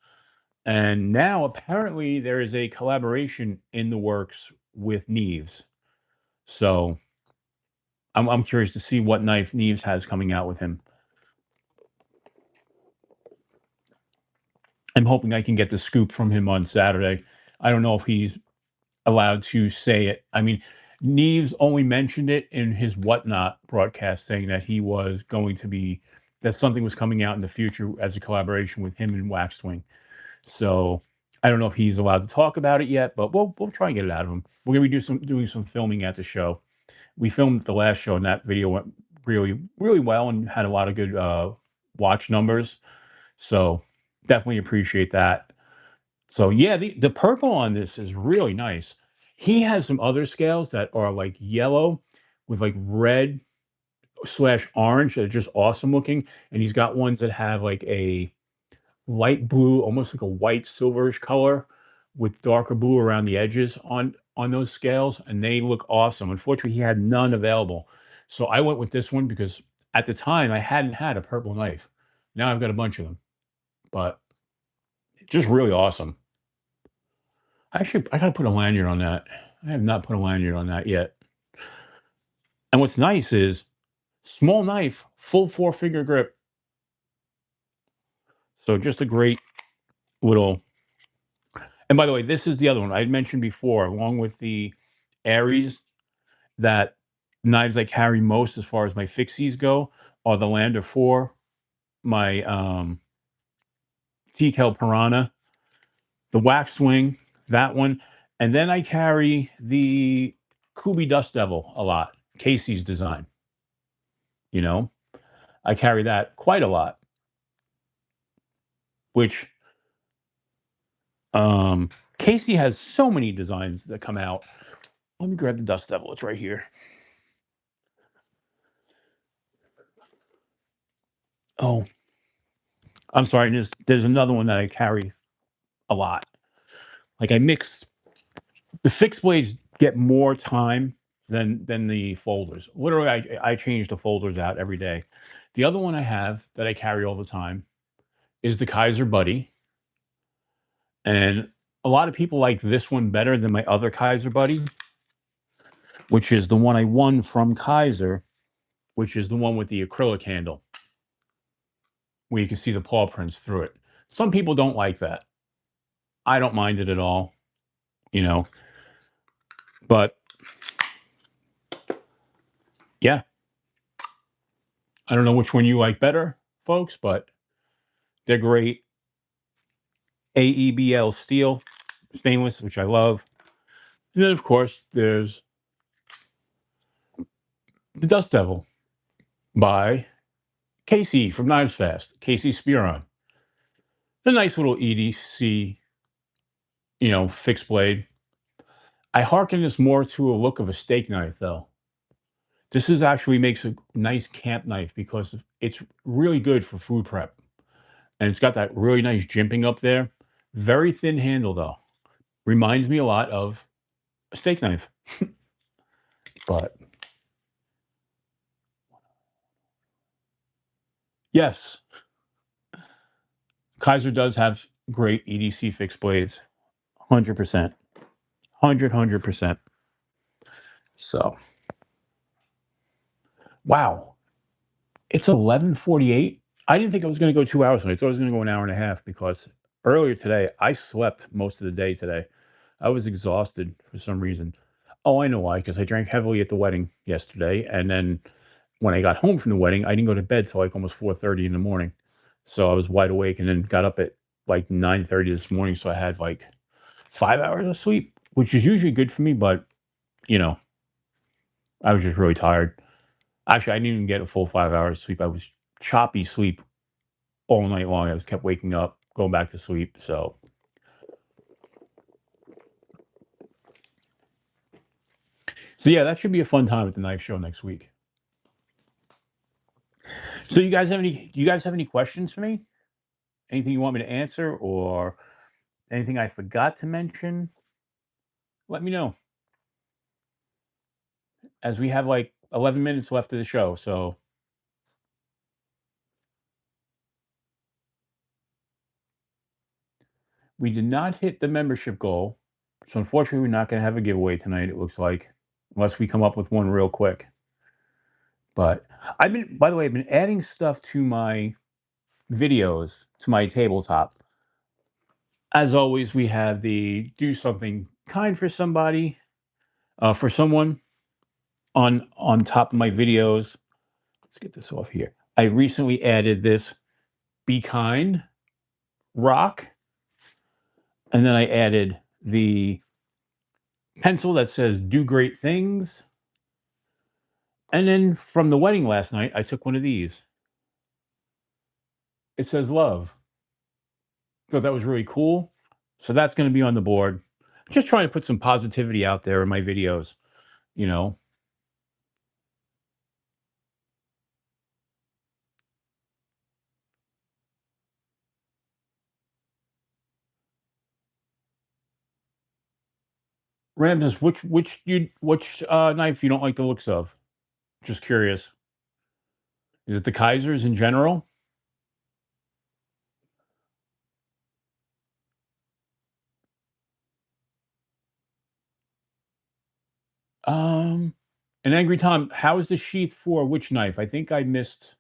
and now apparently there is a collaboration in the works with Neves. So I'm curious to see what knife Neves has coming out with him. I'm hoping I can get the scoop from him on Saturday. I don't know if he's allowed to say it. I mean, Neves only mentioned it in his Whatnot broadcast, saying that that something was coming out in the future as a collaboration with him and Waxed Wing. So I don't know if he's allowed to talk about it yet, but we'll try and get it out of him. We're gonna be doing some filming at the show. We filmed the last show, and that video went really really well and had a lot of good watch numbers. So definitely appreciate that. So yeah, the purple on this is really nice. He has some other scales that are like yellow with like red slash orange that are just awesome looking. And he's got ones that have like a light blue, almost like a white silverish color with darker blue around the edges on those scales, and they look awesome. Unfortunately, he had none available. So I went with this one because at the time I hadn't had a purple knife. Now I've got a bunch of them. But just really awesome. Actually, I gotta put a lanyard on that. I have not put a lanyard on that yet. And what's nice is small knife, full 4-finger grip. So just a great little. And by the way, this is the other one I had mentioned before, along with the Aries, that knives I carry most as far as my fixies go are the Lander 4, my Tekel Piranha, the Wax Swing, that one. And then I carry the Kubi Dust Devil a lot. Casey's design. You know, I carry that quite a lot, which Casey has so many designs that come out. Let me grab the Dust Devil. It's right here. Oh, I'm sorry. There's another one that I carry a lot. Like I mix the fixed blades get more time than the folders. Literally, I change the folders out every day. The other one I have that I carry all the time is the Kaiser Buddy, and a lot of people like this one better than my other Kaiser Buddy, which is the one I won from Kaiser, which is the one with the acrylic handle, where you can see the paw prints through it. Some people don't like that. I don't mind it at all, you know. But yeah, I don't know which one you like better, folks, but they're great. AEBL steel, stainless, which I love. And then, of course, there's the Dust Devil by Casey from Knives Fast, Casey Spearon. A nice little EDC, fixed blade. I hearken this more to a look of a steak knife, though. This is actually makes a nice camp knife because it's really good for food prep. And it's got that really nice jimping up there. Very thin handle, though. Reminds me a lot of a steak knife. But yes, Kaiser does have great EDC fixed blades. 100%. 100%. So, wow. It's 11:48. I didn't think I was going to go 2 hours. I thought I was going to go an hour and a half because earlier today, I slept most of the day today. I was exhausted for some reason. Oh, I know why, because I drank heavily at the wedding yesterday. And then when I got home from the wedding, I didn't go to bed till like almost 4:30 in the morning. So I was wide awake and then got up at like 9:30 this morning. So I had like 5 hours of sleep, which is usually good for me. But, I was just really tired. Actually, I didn't even get a full 5 hours of sleep. I was choppy sleep all night long. I was kept waking up, going back to sleep. So yeah, that should be a fun time at the knife show next week. So do you guys have any questions for me? Anything you want me to answer or anything I forgot to mention? Let me know. As we have like 11 minutes left of the show, so we did not hit the membership goal. So unfortunately, we're not going to have a giveaway tonight, it looks like, unless we come up with one real quick. But by the way, I've been adding stuff to my videos, to my tabletop. As always, we have the do something kind for somebody, for someone on top of my videos. Let's get this off here. I recently added this be kind rock, and then I added the pencil that says do great things. And then from the wedding last night, I took one of these. It says love. Thought that was really cool. So that's going to be on the board. Just trying to put some positivity out there in my videos, you know. Ramses, which knife you don't like the looks of? Just curious. Is it the Kaisers in general? Um, and Angry Tom, how is the sheath for which knife? I think I missed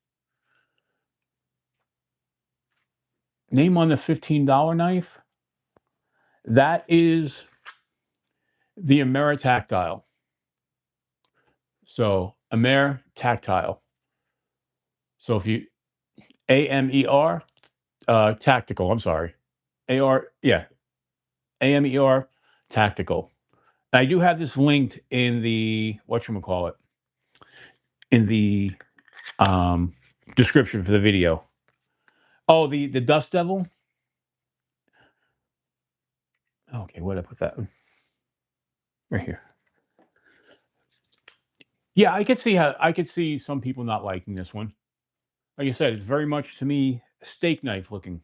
name on the $15 knife. That is the Amer Tactile. So Amer Tactile. So if you AMER tactical, I'm sorry. AR, yeah. AMER tactical. I do have this linked in the whatchamacallit, in the description for the video. Oh, the Dust Devil. Okay, where did I put that? Right here. Yeah, I could see some people not liking this one. Like I said, it's very much to me steak knife looking,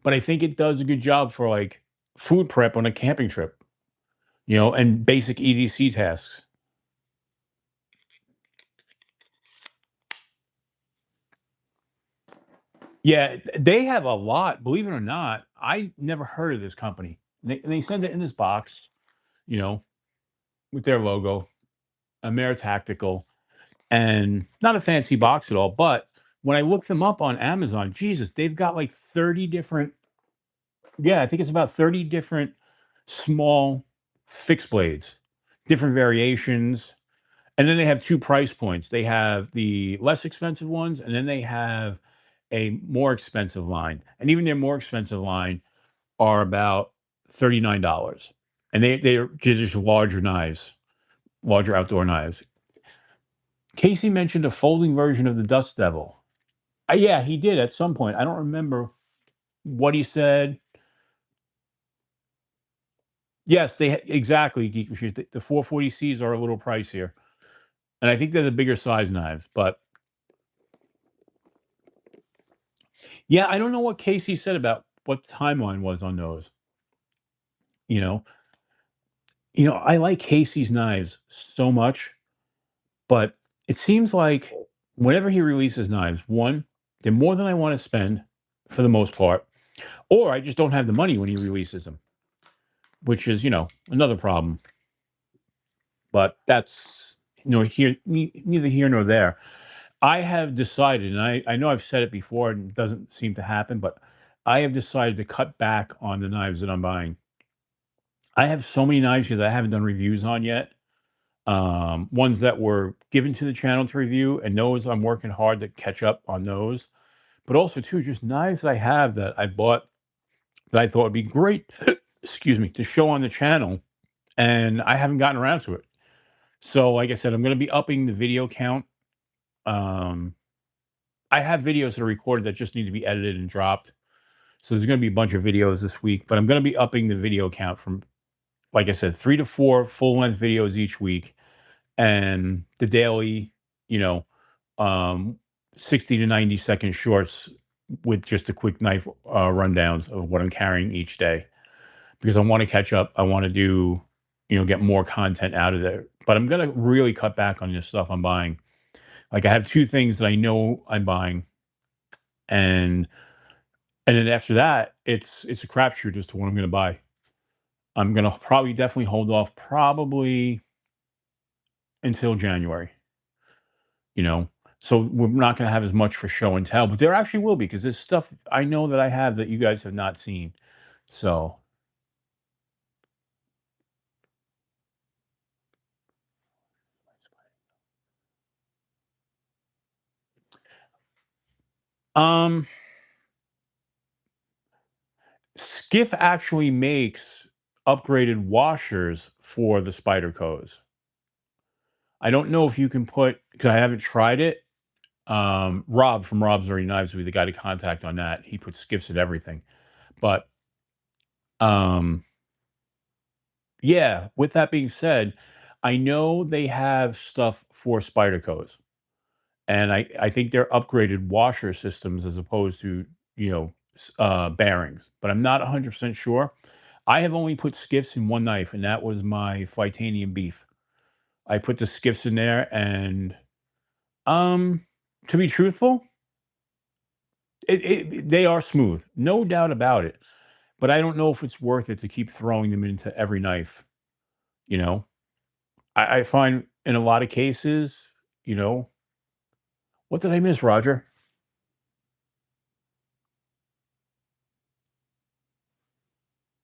but I think it does a good job for like food prep on a camping trip, and basic EDC tasks. Yeah, they have a lot. Believe it or not, I never heard of this company. They send it in this box, you know, with their logo, Amer Tactical, and not a fancy box at all. But when I looked them up on Amazon, Jesus, they've got like 30 different. Yeah, I think it's about 30 different small fixed blades, different variations. And then they have two price points. They have the less expensive ones, and then they have a more expensive line. And even their more expensive line are about $39. And they're just larger knives, larger outdoor knives. Casey mentioned a folding version of the Dust Devil. Yeah, he did at some point. I don't remember what he said. Yes, exactly, Geek Machines. The 440Cs are a little pricier, and I think they're the bigger size knives. But yeah, I don't know what Casey said about what the timeline was on those. You know, I like Casey's knives so much, but it seems like whenever he releases knives, one, they're more than I want to spend for the most part, or I just don't have the money when he releases them, which is another problem. But that's neither here nor there. I have decided, and I know I've said it before and it doesn't seem to happen, but I have decided to cut back on the knives that I'm buying. I have so many knives here that I haven't done reviews on yet. Ones that were given to the channel to review, and those I'm working hard to catch up on those. But also, too, just knives that I have that I bought that I thought would be great, excuse me, to show on the channel, and I haven't gotten around to it. So, like I said, I'm going to be upping the video count. Um, I have videos that are recorded that just need to be edited and dropped. So there's going to be a bunch of videos this week, but I'm going to be upping the video count from, like I said, 3 to 4 full length videos each week, and the daily, you know, um, 60 to 90-second shorts with just a quick knife rundowns of what I'm carrying each day, because I want to catch up. I want to do, get more content out of there. But I'm going to really cut back on this stuff I'm buying. Like I have two things that I know I'm buying, and then after that, it's a crapshoot as to what I'm going to buy. I'm going to probably definitely hold off probably until January. You know, so we're not going to have as much for show and tell, but there actually will be, because there's stuff I know that I have that you guys have not seen. So, um, Skiff actually makes upgraded washers for the Spydercos. I don't know if you can put, because I haven't tried it. Rob from Rob's Dirty Knives will be the guy to contact on that. He puts skiffs at everything. But um, yeah, with that being said, I know they have stuff for Spydercos. And I think they're upgraded washer systems as opposed to, bearings, but I'm not 100% sure. I have only put skiffs in one knife, and that was my Fightanium beef. I put the skiffs in there, and um, to be truthful, they are smooth, no doubt about it. But I don't know if it's worth it to keep throwing them into every knife. You know, I find in a lot of cases, what did I miss, Roger?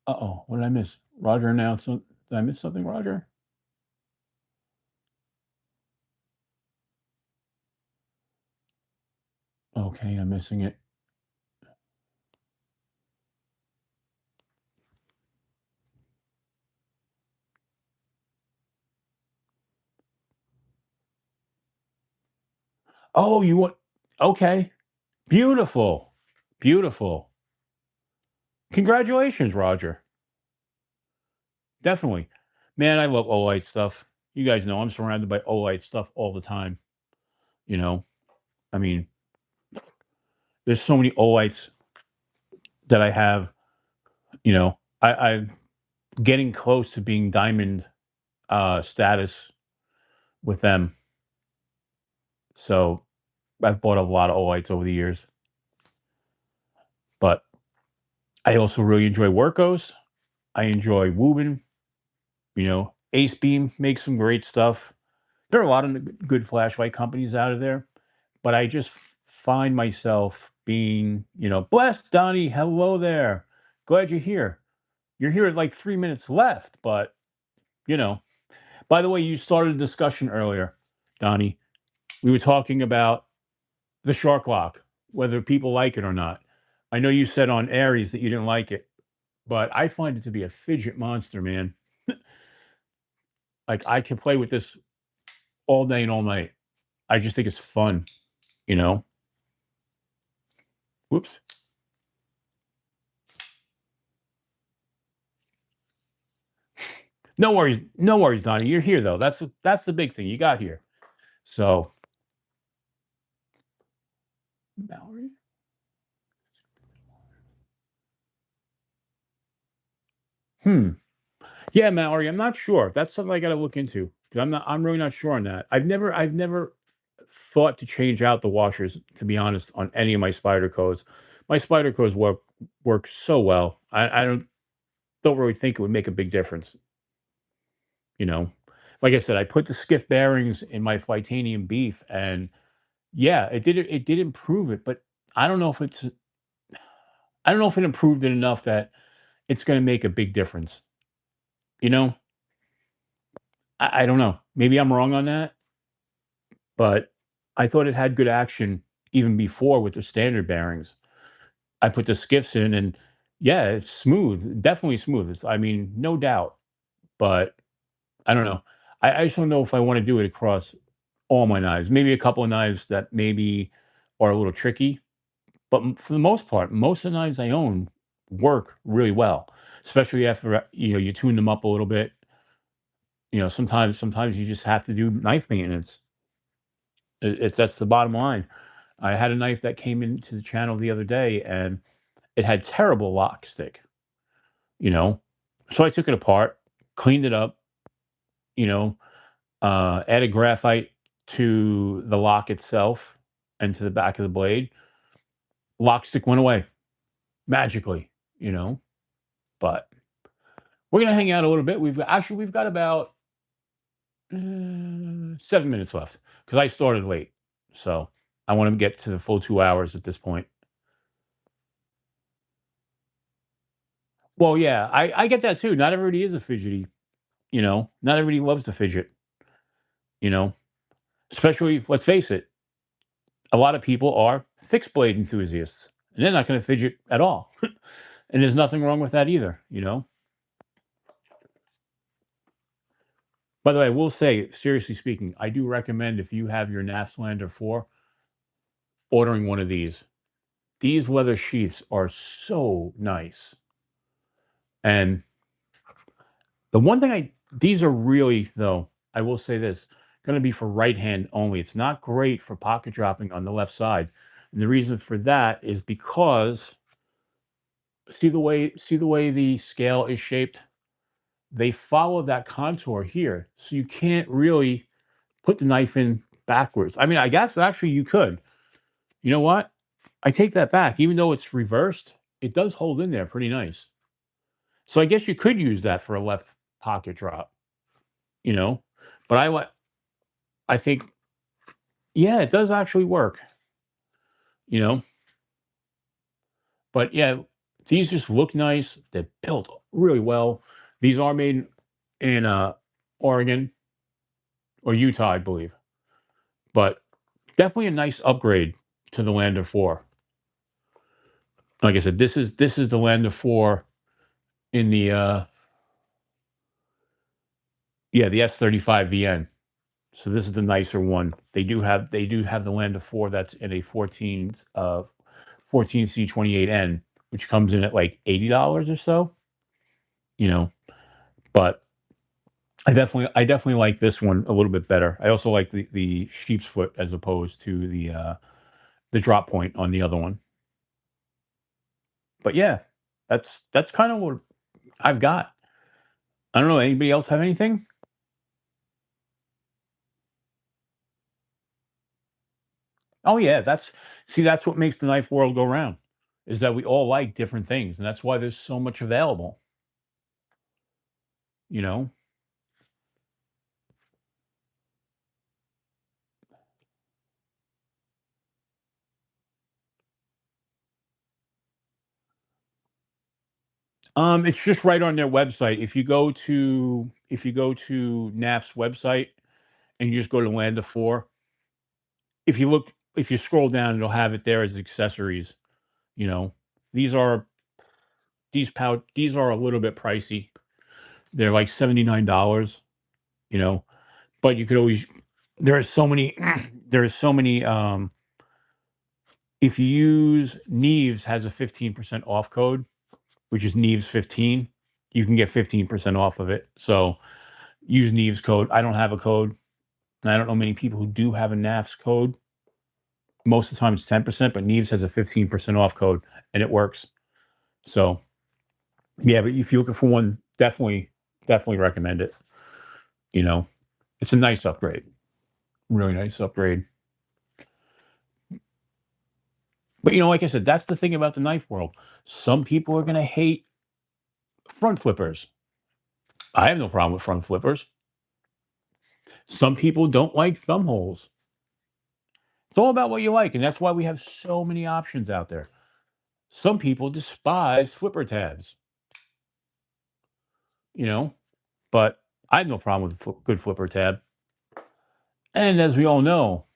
Uh-oh, what did I miss? Roger announced did I miss something, Roger? Okay, I'm missing it. Oh, you want? Okay, beautiful, beautiful. Congratulations, Roger. Definitely, man. I love Olight stuff. You guys know I'm surrounded by Olight stuff all the time. You know, I mean, there's so many Olights that I have. I'm getting close to being diamond status with them. So I've bought a lot of Olights over the years, but I also really enjoy Workos. I enjoy Wuben. Ace Beam makes some great stuff. There are a lot of good flashlight companies out of there, but I just find myself being, blessed, Donnie. Hello there. Glad you're here. You're here at like 3 minutes left, but you know. By the way, you started a discussion earlier, Donnie. We were talking about the shark lock, whether people like it or not. I know you said on Aries that you didn't like it, but I find it to be a fidget monster, man. Like I can play with this all day and all night. I just think it's fun, you know. Whoops. No worries, Donnie. You're here though. That's the big thing. You got here. So, Mallory. Hmm. Yeah, Mallory. I'm not sure. That's something I got to look into. 'Cause I'm really not sure on that. I've never thought to change out the washers. To be honest, on any of my spider codes, my spider codes work so well. I don't really think it would make a big difference. You know, like I said, I put the skiff bearings in my Titanium beef, and yeah, it did improve it, but I don't know if it's I don't know if it improved it enough that it's going to make a big difference. You know, I don't know. Maybe I'm wrong on that, but I thought it had good action even before with the standard bearings. I put the skiffs in, and yeah, it's smooth, definitely smooth. I mean, no doubt, but I don't know. I just don't know if I want to do it across all my knives. Maybe a couple of knives that maybe are a little tricky, but for the most part, most of the knives I own work really well, especially after you tune them up a little bit. Sometimes you just have to do knife maintenance. That's the bottom line. I had a knife that came into the channel the other day, and it had terrible lock stick. You know, so I took it apart, cleaned it up. You know, added graphite to the lock itself and to the back of the blade. Lock stick went away magically. You know, but we're gonna hang out a little bit. We've got about 7 minutes left because I started late, so I want to get to the full 2 hours at this point. Well, yeah, I get that too. Not everybody is a fidgety. Not everybody loves to fidget. You know, especially let's face it, a lot of people are fixed blade enthusiasts, and they're not going to fidget at all. And there's nothing wrong with that either. By the way, I will say, seriously speaking, I do recommend if you have your Nafslander 4, ordering one of these. These leather sheaths are so nice. And the one thing these are really, though, I will say this, going to be for right hand only. It's not great for pocket dropping on the left side. And the reason for that is because see the way the scale is shaped? They follow that contour here. So you can't really put the knife in backwards. I mean, I guess actually you could. You know what? I take that back. Even though it's reversed, it does hold in there pretty nice. So I guess you could use that for a left pocket drop, you know. But I think yeah, it does actually work, you know. But yeah, these just look nice. They're built really well. These are made in Oregon or Utah, I believe. But definitely a nice upgrade to the Lander 4. Like I said, this is the Lander 4 in the the S35 VN. So this is the nicer one. They do have the Lambda 4 that's in a 14C28N, which comes in at like $80 or so, you know. But I definitely like this one a little bit better. I also like the sheep's foot as opposed to the drop point on the other one. But yeah, that's kind of what I've got. I don't know. Anybody else have anything? Oh yeah, that's what makes the knife world go round, is that we all like different things, and that's why there's so much available. You know, it's just right on their website. If you go to NAF's website and you just go to Landa 4, if you scroll down, it'll have it there as accessories. You know, these are these are a little bit pricey. They're like $79. You know, but you could always there are so many there are so many if you use Neves has a 15% off code, which is Neves 15, you can get 15% off of it. So use Neves code. I don't have a code, and I don't know many people who do have a NAFS code. Most of the time it's 10%, but Neves has a 15% off code and it works. So yeah, but if you're looking for one, definitely recommend it. You know, it's a nice upgrade. Really nice upgrade. But like I said, that's the thing about the knife world. Some people are gonna hate front flippers. I have no problem with front flippers. Some people don't like thumb holes. It's all about what you like, and that's why we have so many options out there. Some people despise flipper tabs, you know, but I have no problem with a good flipper tab. And as we all know,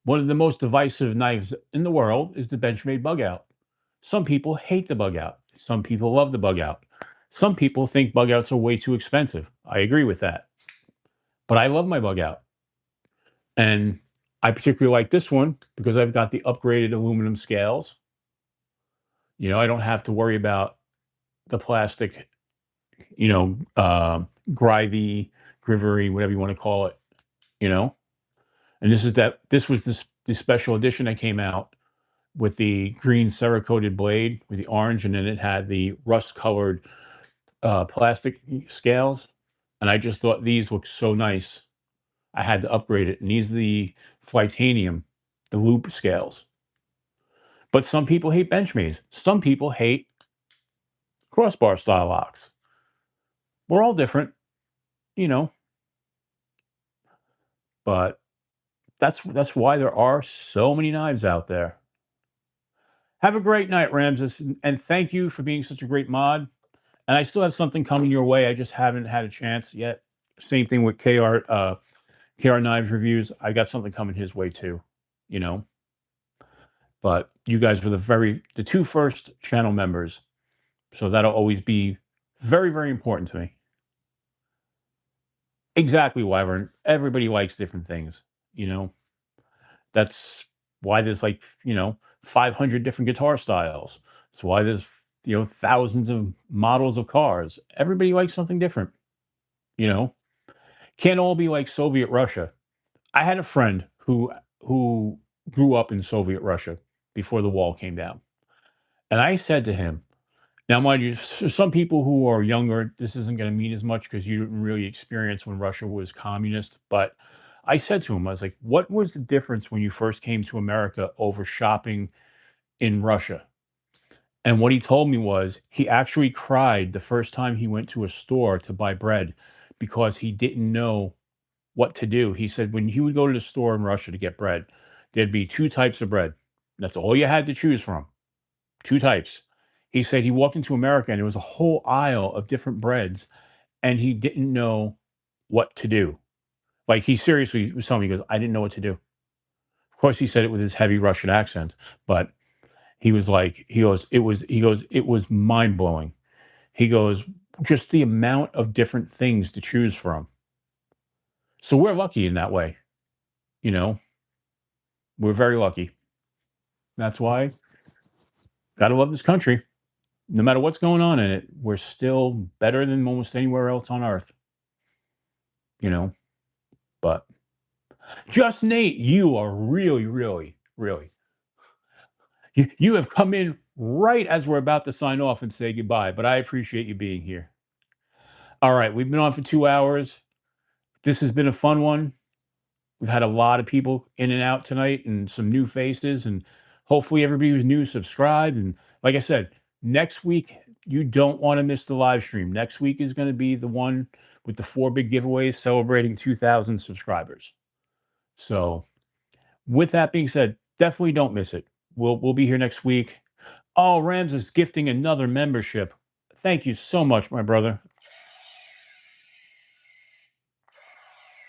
one of the most divisive knives in the world is the Benchmade bug out. Some people hate the bug out. Some people love the bug out. Some people think bug outs are way too expensive. I agree with that. But I love my bug out. And I particularly like this one because I've got the upgraded aluminum scales. I don't have to worry about the plastic, grivey, grivery, whatever you want to call it, you know. And this was the special edition that came out with the green Cerakoted blade with the orange, and then it had the rust colored plastic scales. And I just thought these looked so nice. I had to upgrade it. And these are the Flightanium, the loop scales. But some people hate Benchmades. Some people hate crossbar style locks. We're all different, you know. But that's why there are so many knives out there. Have a great night, Ramses, and thank you for being such a great mod. And I still have something coming your way. I just haven't had a chance yet. Same thing with KR Knives reviews. I got something coming his way too, you know. But you guys were the two first channel members, so that'll always be very, very important to me. Exactly, Wyvern. Everybody likes different things, you know. That's why there's 500 different guitar styles. That's why there's thousands of models of cars. Everybody likes something different, you know. Can't all be like Soviet Russia. I had a friend who grew up in Soviet Russia before the wall came down. And I said to him, now, mind you, some people who are younger, this isn't going to mean as much because you didn't really experience when Russia was communist. But I said to him, I was like, what was the difference when you first came to America over shopping in Russia? And what he told me was he actually cried the first time he went to a store to buy bread because he didn't know what to do. He said when he would go to the store in Russia to get bread, there'd be two types of bread. That's all you had to choose from. Two types. He said he walked into America and there was a whole aisle of different breads and he didn't know what to do. Like he seriously was telling me, he goes, I didn't know what to do. Of course, he said it with his heavy Russian accent, but he was like, it was mind blowing. He goes, just the amount of different things to choose from. So we're lucky in that way. You know, we're very lucky. That's why gotta love this country. No matter what's going on in it, we're still better than almost anywhere else on earth. You know, but just Nate, you are really, really, really. You have come in right as we're about to sign off and say goodbye, but I appreciate you being here. All right, we've been on for 2 hours. This has been a fun one. We've had a lot of people in and out tonight and some new faces, and hopefully everybody who's new subscribed. And like I said, next week, you don't want to miss the live stream. Next week is going to be the one with the 4 big giveaways celebrating 2,000 subscribers. So with that being said, definitely don't miss it. We'll be here next week. Oh, Rams is gifting another membership. Thank you so much, my brother.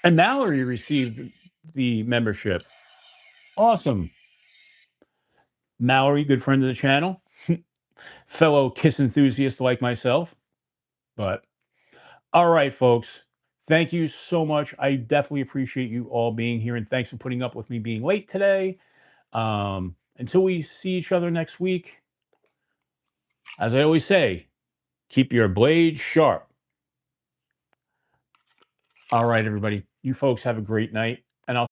And Mallory received the membership. Awesome. Mallory, good friend of the channel, fellow Kiss enthusiast like myself. But all right, folks, thank you so much. I definitely appreciate you all being here, and thanks for putting up with me being late today. Until we see each other next week, as I always say, keep your blade sharp. All right, everybody, you folks have a great night, and I'll